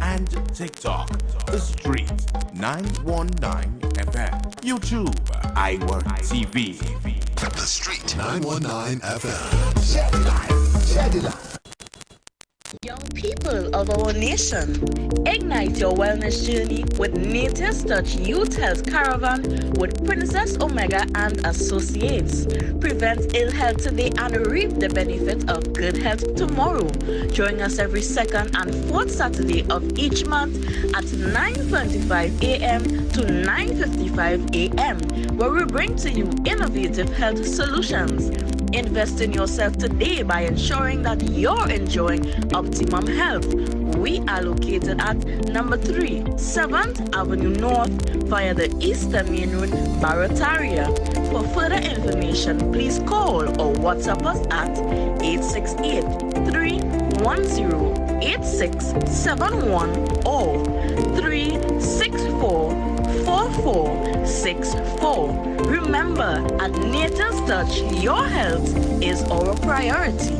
and TikTok. The Street 919 FM. YouTube, IWER TV. The Street 919 FM. Share the life. Share the life. Young people of our nation, ignite your wellness journey with Nature's Touch Youth Health Caravan with Princess Omega and Associates. Prevent ill health today and reap the benefit of good health tomorrow. Join us every second and fourth Saturday of each month at 9:25 a.m. to 9:55 a.m., where we bring to you innovative health solutions. Invest in yourself today by ensuring that you're enjoying optimum health. We are located at number 3, 7th Avenue North via the Eastern Main Road, Barataria. For further information, please call or WhatsApp us at 868-310-8671 or 364-4464. Remember, at Nature's Touch, your health is our priority.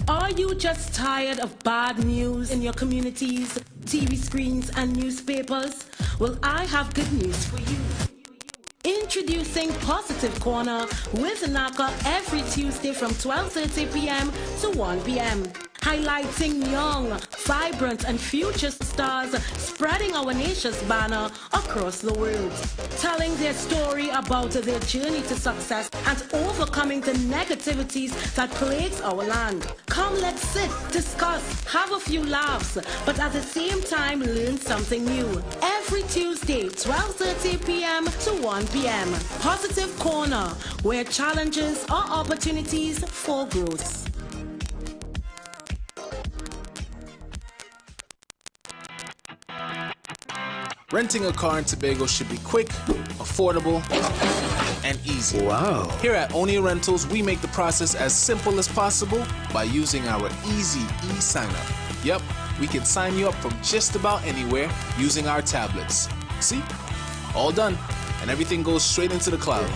Are you just tired of bad news in your communities, TV screens, and newspapers? Well, I have good news for you. Introducing Positive Corner with Naka every Tuesday from 12:30 p.m. to 1 p.m. Highlighting young, vibrant, and future stars spreading our nation's banner across the world. Telling their story about their journey to success and overcoming the negativities that plagues our land. Come, let's sit, discuss, have a few laughs, but at the same time learn something new. Every Tuesday, 12:30 p.m. to 1 p.m. Positive Corner, where challenges are opportunities for growth. Renting a car in Tobago should be quick, affordable, and easy. Wow. Here at Onia Rentals, we make the process as simple as possible by using our easy e-sign-up. Yep, we can sign you up from just about anywhere using our tablets. See? All done. And everything goes straight into the cloud.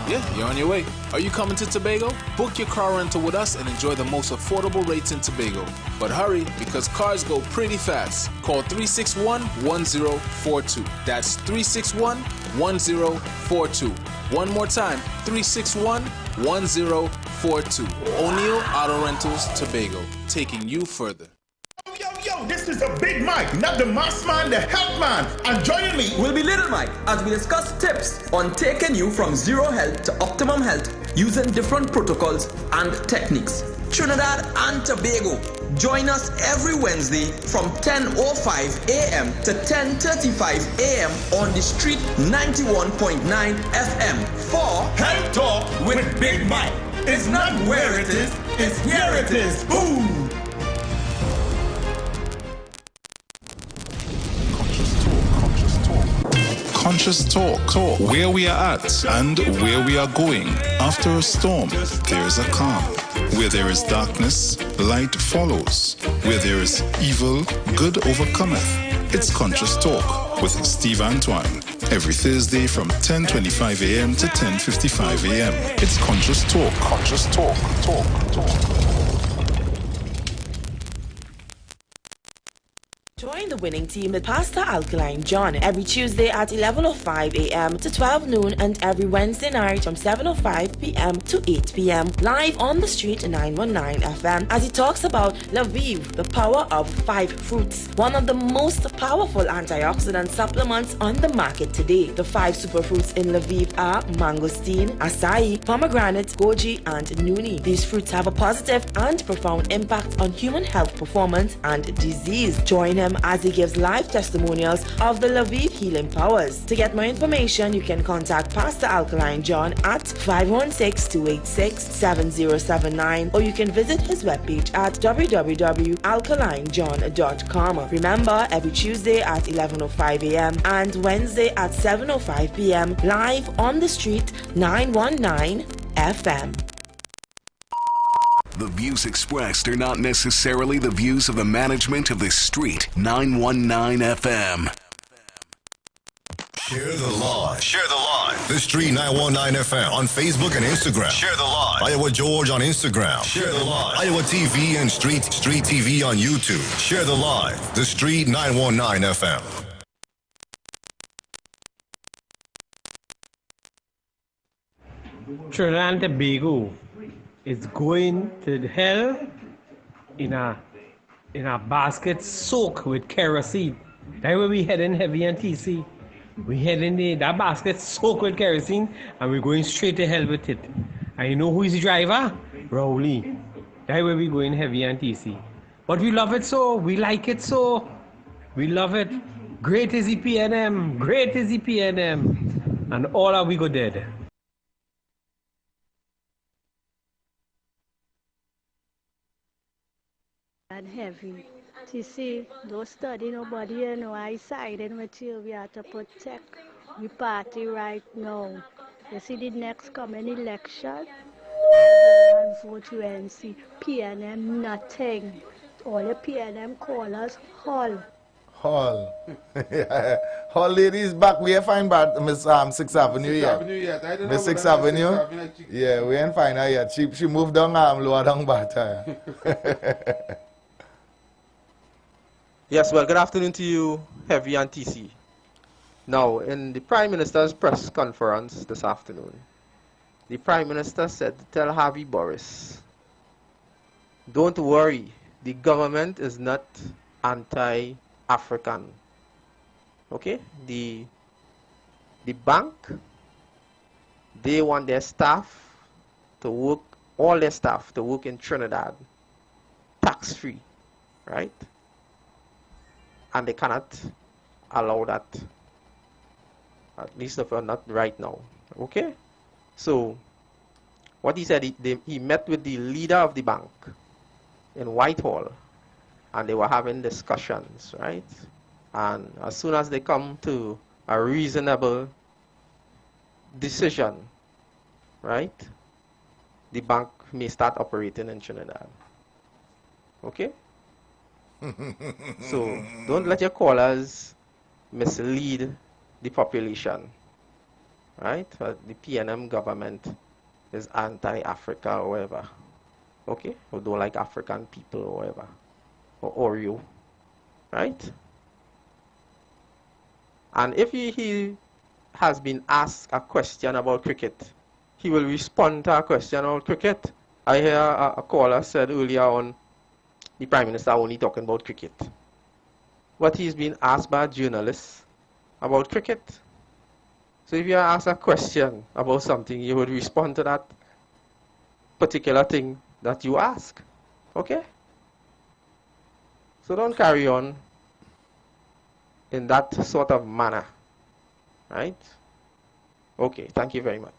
Yeah, you're on your way. Are you coming to Tobago? Book your car rental with us and enjoy the most affordable rates in Tobago. But hurry, because cars go pretty fast. Call 361-1042. That's 361-1042. One more time, 361-1042. O'Neill Auto Rentals, Tobago, taking you further. Yo, this is a Big Mike, not the mass man, the health man. And joining me will be Little Mike as we discuss tips on taking you from zero health to optimum health using different protocols and techniques. Trinidad and Tobago, join us every Wednesday from 10:05 a.m. to 10:35 a.m. on the Street 91.9 FM for Health Talk with Big Mike. It's not where it is, it's here it is. Boom! Conscious Talk, where we are at and where we are going. After a storm, there is a calm. Where there is darkness, light follows. Where there is evil, good overcometh. It's Conscious Talk with Steve Antoine. Every Thursday from 10:25 a.m. to 10:55 a.m. It's Conscious Talk. Conscious Talk. Talk. Join the winning team with Pastor Alkaline John every Tuesday at 11:05 a.m. to 12 noon and every Wednesday night from 7:05 p.m. to 8 p.m. live on the street 919 FM as he talks about Lviv, the power of 5 fruits, one of the most powerful antioxidant supplements on the market today. The 5 superfruits in Lviv are mangosteen, acai, pomegranate, goji, and nuni. These fruits have a positive and profound impact on human health performance and disease. Join him as he gives live testimonials of the Lviv healing powers. To get more information, you can contact Pastor Alkaline John at 516-286-7079 or you can visit his webpage at www.alkalinejohn.com. Remember, every Tuesday at 11:05 a.m. and Wednesday at 7:05 p.m. live on the street 919 FM. The views expressed are not necessarily the views of the management of the Street 919 FM. Share the live. Share the live. The Street 919 FM on Facebook and Instagram. Share the live. Iowa George on Instagram. Share the live. Iowa TV and Street TV on YouTube. Share the live. The Street 919 FM. Trinidad and Tobago is going to hell in a basket soaked with kerosene. That's where we heading heavy and TC. We heading that basket soaked with kerosene and we're going straight to hell with it. And you know who is the driver? Rowley. That's where we going heavy and TC. But we love it so, we like it so, we love it. Great is the PNM, great is the PNM. And all are we go dead. And heavy. You see, don't study nobody, you know, I siding with you. We have to protect the party right now. You see the next coming election, and vote UNC, PNM nothing. All the PNM callers, Hall. Hall. Hall ladies back. We ain't find bad Miss 6th Avenue yet. Miss 6th Avenue? Yeah, we ain't find her yet. She moved down lower down Bata. Yes, well, good afternoon to you, Heavy and TC. Now, in the Prime Minister's press conference this afternoon, the Prime Minister said to tell Harvey Boris, don't worry, the government is not anti-African. Okay? The bank, they want their staff to work, all their staff to work in Trinidad, tax-free, right? And they cannot allow that, at least not right now. Okay? So, what he said, he met with the leader of the bank in Whitehall, and they were having discussions, right? And as soon as they come to a reasonable decision, right, the bank may start operating in Trinidad. Okay? So don't let your callers mislead the population, right? The PNM government is anti-Africa or whatever, okay? Or don't like African people or whatever, or Oreo, right? And if he has been asked a question about cricket, he will respond to a question about cricket. I hear a caller said earlier on, the Prime Minister only talking about cricket. But he's been asked by journalists about cricket. So if you ask a question about something, you would respond to that particular thing that you ask. Okay? So don't carry on in that sort of manner. Right? Okay, thank you very much.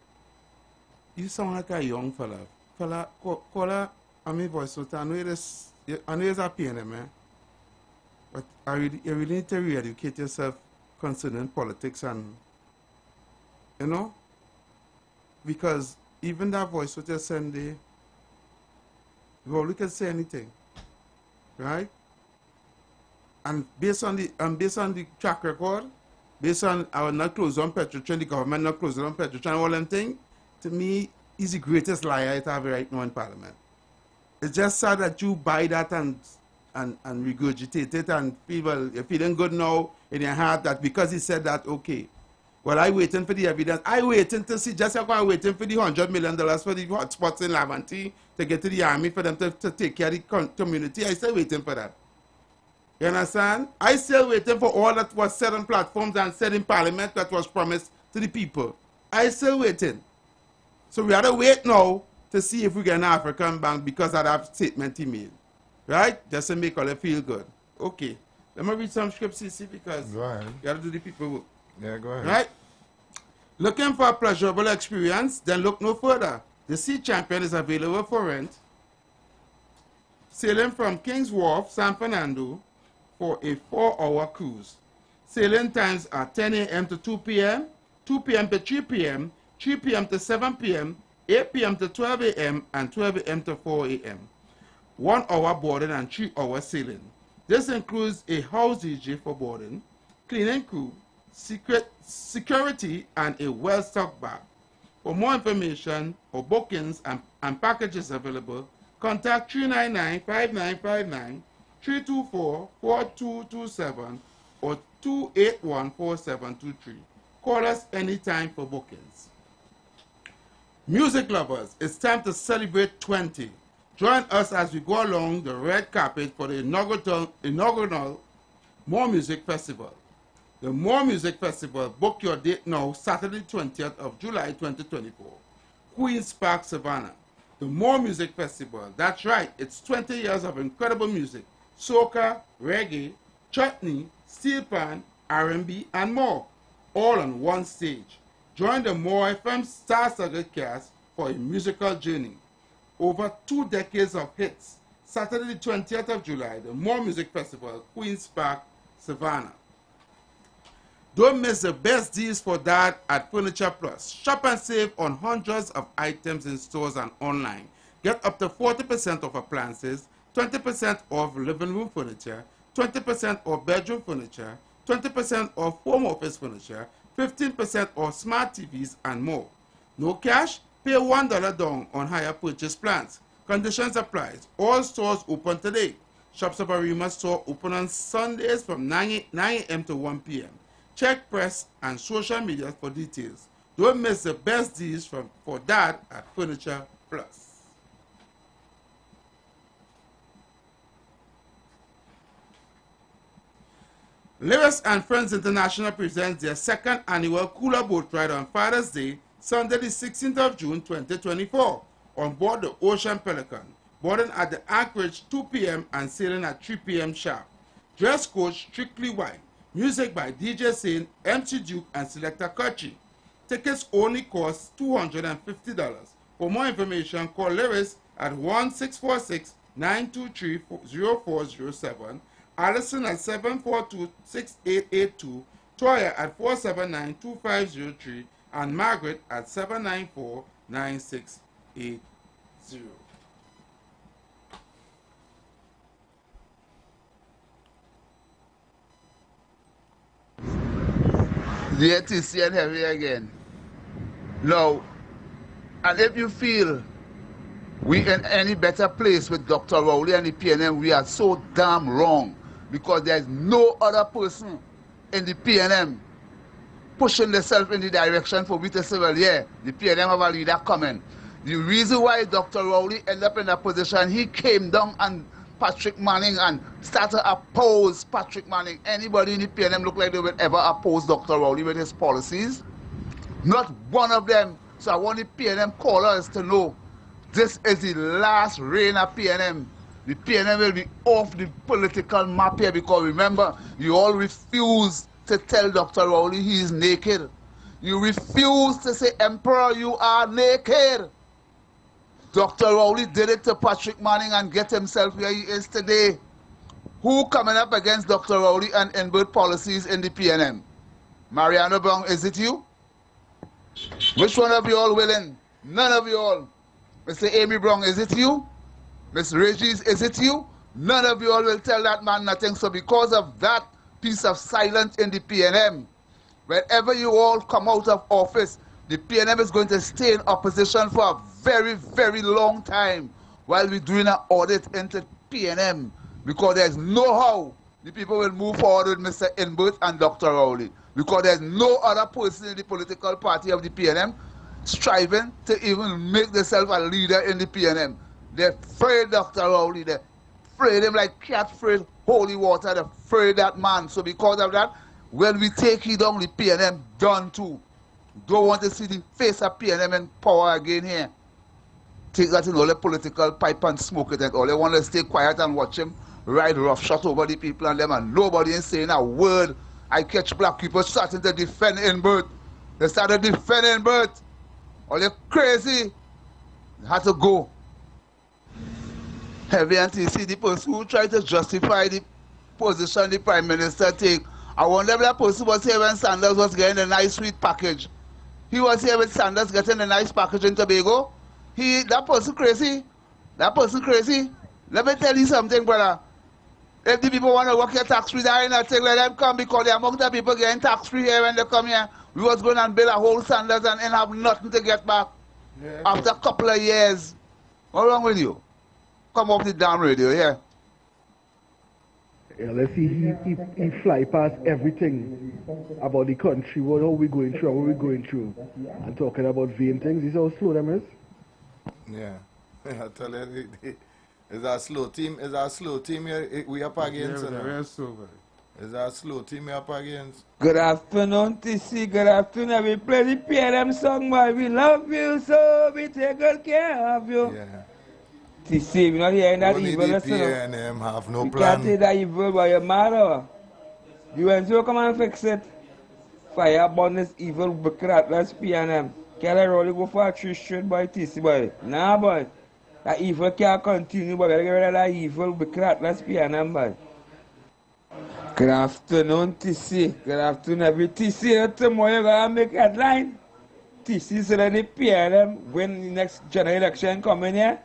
You sound like a young fella. Caller, I'm a voice, so I know it's a PNM, man. But you really need to re-educate yourself concerning politics and, you know, because even that voice what you're sending, you can say anything, right? And based on the track record, based on our not close on Petrotron, the government not close on Petrotron, all them things, to me, he's the greatest liar it have right now in Parliament. It's just sad that you buy that and and regurgitate it and feel, well, you're feeling good now in your heart that because he said that, okay. Well, I waiting for the evidence. I waiting to see, just like I'm waiting for the $100 million for the hotspots in Laventille to get to the army for them to take care of the community. I still waiting for that. You understand? I still waiting for all that was said on platforms and said in parliament that was promised to the people. I still waiting. So we have to wait now to see if we get an African bank because of that statement he made. Right? Just to make all it feel good. Okay. Let me read some scripts, CC, because you got to do the people work. Yeah, go ahead. Right? Looking for a pleasurable experience? Then look no further. The Sea Champion is available for rent. Sailing from King's Wharf, San Fernando, for a 4-hour cruise. Sailing times are 10 a.m. to 2 p.m., 2 p.m. to 3 p.m., 3 p.m. to 7 p.m., 8 p.m. to 12 a.m., and 12 a.m. to 4 a.m. 1 hour boarding and 3 hours sailing. This includes a house DJ for boarding, cleaning crew, security, and a well-stocked bar. For more information or bookings and packages available, contact 399-5959, 324-4227, or 281-4723. Call us anytime for bookings. Music lovers, it's time to celebrate 20. Join us as we go along the red carpet for the inaugural More Music Festival. The More Music Festival, book your date now, Saturday 20th of July 2024. Queen's Park, Savannah. The More Music Festival, that's right, it's 20 years of incredible music. Soca, reggae, chutney, steel pan, R&B, and more, all on one stage. Join the More FM star-studded cast for a musical journey. Over 2 decades of hits. Saturday the 20th of July, the More Music Festival, Queen's Park, Savannah. Don't miss the best deals for that at Furniture Plus. Shop and save on hundreds of items in stores and online. Get up to 40% off appliances, 20% off living room furniture, 20% off bedroom furniture, 20% off home office furniture, 15% off smart TVs, and more. No cash? Pay $1 down on higher purchase plans. Conditions apply. All stores open today. Shops of Arima store open on Sundays from 9 a.m. to 1 p.m. Check press and social media for details. Don't miss the best deals for that at Furniture Plus. Lewis and Friends International presents their second annual Cooler Boat Ride on Father's Day, Sunday the 16th of June 2024, on board the Ocean Pelican, boarding at the Anchorage 2 p.m. and sailing at 3 p.m. sharp. Dress code strictly white. Music by DJ Sane, MC Duke, and Selector Kochi. Tickets only cost $250. For more information, call Lewis at 1-646-923-0407, Allison at 742-6882, Toya at 479-2503, and Margaret at 794-9680. The ATC and heavy again. Now, and if you feel we in any better place with Dr. Rowley and the PNM, we are so damn wrong, because there's no other person in the PNM pushing themselves in the direction for we to say, well, yeah, the PNM have a leader coming. The reason why Dr. Rowley ended up in that position, he came down and Patrick Manning and started to oppose Patrick Manning. Anybody in the PNM look like they would ever oppose Dr. Rowley with his policies? Not one of them. So I want the PNM callers to know this is the last reign of PNM. The PNM will be off the political map here, because remember, you all refuse to tell Dr. Rowley he is naked. You refuse to say, Emperor, you are naked. Dr. Rowley did it to Patrick Manning and get himself where he is today. Who coming up against Dr. Rowley and inward policies in the PNM? Mariano Brown, is it you? Which one of you all willing? None of you all. Mr. Amy Brown, is it you? Miss Regis, is it you? None of you all will tell that man nothing. So because of that piece of silence in the PNM, wherever you all come out of office, the PNM is going to stay in opposition for a very, very long time while we're doing an audit into PNM Because there's no how the people will move forward with Mr. Inbert and Dr. Rowley. Because there's no other person in the political party of the PNM striving to even make themselves a leader in the PNM. They're afraid Dr. Rowley. They're afraid him like cat afraid holy water. They're afraid that man. So because of that, when we take it down, the PNM done too. Don't want to see the face of PNM in power again here. Take that in all the political pipe and smoke it and all. They want to stay quiet and watch him ride roughshod over the people and them, and nobody is saying a word. I catch black people starting to defend Inbert. They started defending Inbert. All they crazy. They had to go. Heavy and TC, the person who tried to justify the position the Prime Minister take. I wonder if that person was here when Sanders was getting the nice sweet package. He was here with Sanders getting the nice package in Tobago. That person crazy. That person crazy. Let me tell you something, brother. If the people want to work here tax-free, there ain't nothing, let them come, because the amount of people getting tax-free here when they come here. We was going and build a whole Sanders and have nothing to get back after a couple of years. What's wrong with you? Come off the damn radio, yeah. Yeah, let's see, he fly past everything about the country, what are we going through, what we going through, and talking about vain things. This is how slow them is. Yeah, I tell you, it's a slow team. It's a slow team we up against. It's a slow team we up against. Good afternoon, TC. Good afternoon. We play the PNM song, boy. We love you, so we take good care of you. Yeah. TC, we're not hearing that only evil. The PNM have no you plan. You can't take that evil, but you're mad, or? You went to come and fix it. Fire burn this evil bureaucratless PNM. Can't I really go for a tree straight, boy, TC, boy? Nah, boy. That evil can't continue, but we gotta get rid of that evil bureaucratless PNM, boy. Good afternoon, TC. Good afternoon, every TC. Tomorrow you're gonna make headline. TC said that the PNM win the next general election coming here.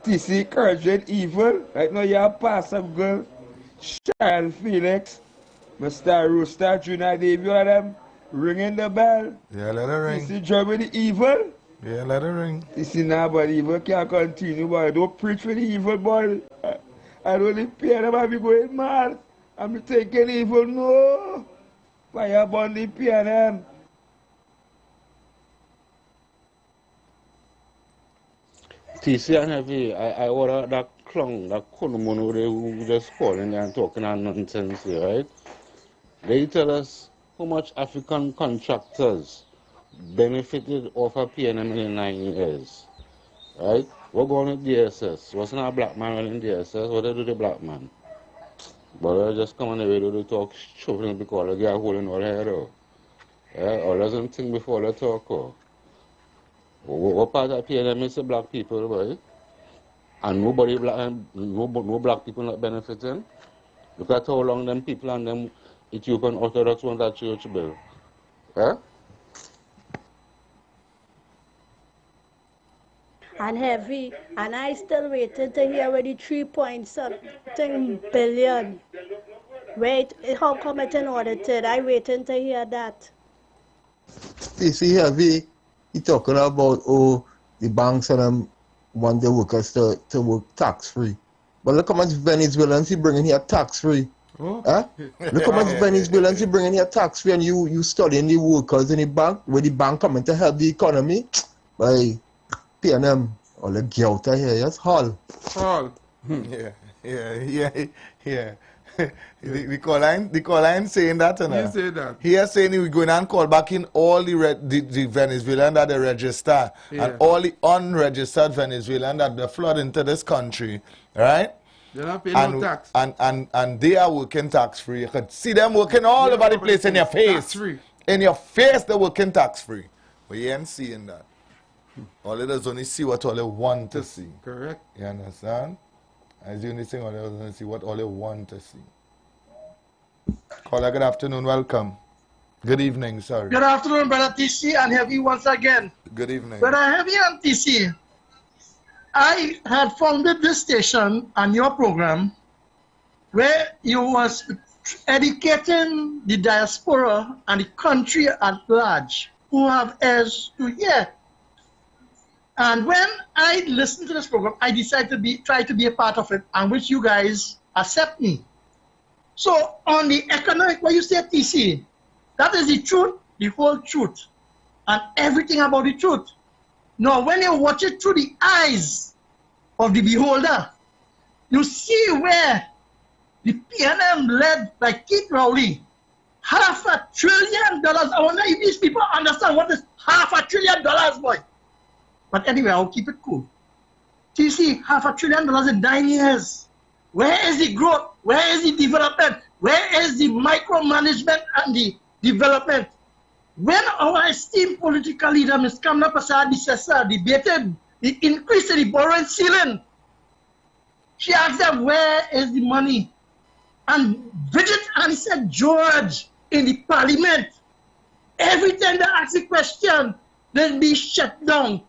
TC encouraging evil. Right now you have Pastor Girl, Cheryl Felix, Mr. Rooster, Junior Davey, all of them ringing the bell. Yeah, let her ring. TC join with the evil. Yeah, let her ring. TC now, but evil can't continue, boy. Don't preach for the evil, boy. I don't the PNM, I be going mad. I'm taking evil, no. Fire burn the PNM. TC and Heavy, I order that clown, that Konomono who just calling and talking and nonsense here, right? They tell us how much African contractors benefited off of PNM in 9 years, right? We're going with DSS. Wasn't a black man running DSS? What they do the black man? But they just come on the radio to talk shoving because they get a hole in our head, yeah? Or doesn't think before they talk, or? What part of PNM is the black people, boy? And nobody black, no black people not benefiting. Look at how long them people and them Ethiopian Orthodox want that church build. Yeah? And Heavy, and I still waiting to hear where the 3-point-something billion. Wait, how come it's in audited? I waiting to hear that. You see, Heavy, he talking about the banks and them want the workers to work tax-free. But look how much Venezuelans he bringing here tax-free. Oh. Huh? Look how much Venezuelans he bringing here tax-free, and you studying the workers in the bank, where the bank coming to help the economy. By PNM, all the get out of here, yes, Hall. Hall. Yeah. The Colline saying that, you know? He say that. He is saying he will go in and call back in all the Venezuelan that they register, and all the unregistered Venezuelan that they flood into this country, right? They're not paying no tax. And they are working tax-free. You could see them working all over the place in your face. Tax-free. In your face, they're working tax-free. But you ain't seeing that. All it does only see what all they want to see. Correct. You understand? As the only thing all they only see what all they want to see. Caller, good afternoon, welcome. Good evening, sorry. Good afternoon, Brother TC and Heavy once again. Good evening. Brother Heavy and TC, I had founded this station and your program where you was educating the diaspora and the country at large who have heirs to hear. And when I listened to this program, I decided to try to be a part of it, and which you guys accept me. So on the economic, what you say, TC, that is the truth, the whole truth, and everything about the truth. Now, when you watch it through the eyes of the beholder, you see where the PNM led by Keith Rowley, $500 billion. I wonder if these people understand what is $500 billion, boy. But anyway, I'll keep it cool. TC, $500 billion in 9 years. Where is the growth? Where is the development? Where is the micromanagement and the development? When our esteemed political leader, Ms. Kamla Persad-Bissessar, debated the increase in the borrowing ceiling, she asked them, where is the money? And Bridget answered George in the parliament. Every time they ask a question, they'll be shut down.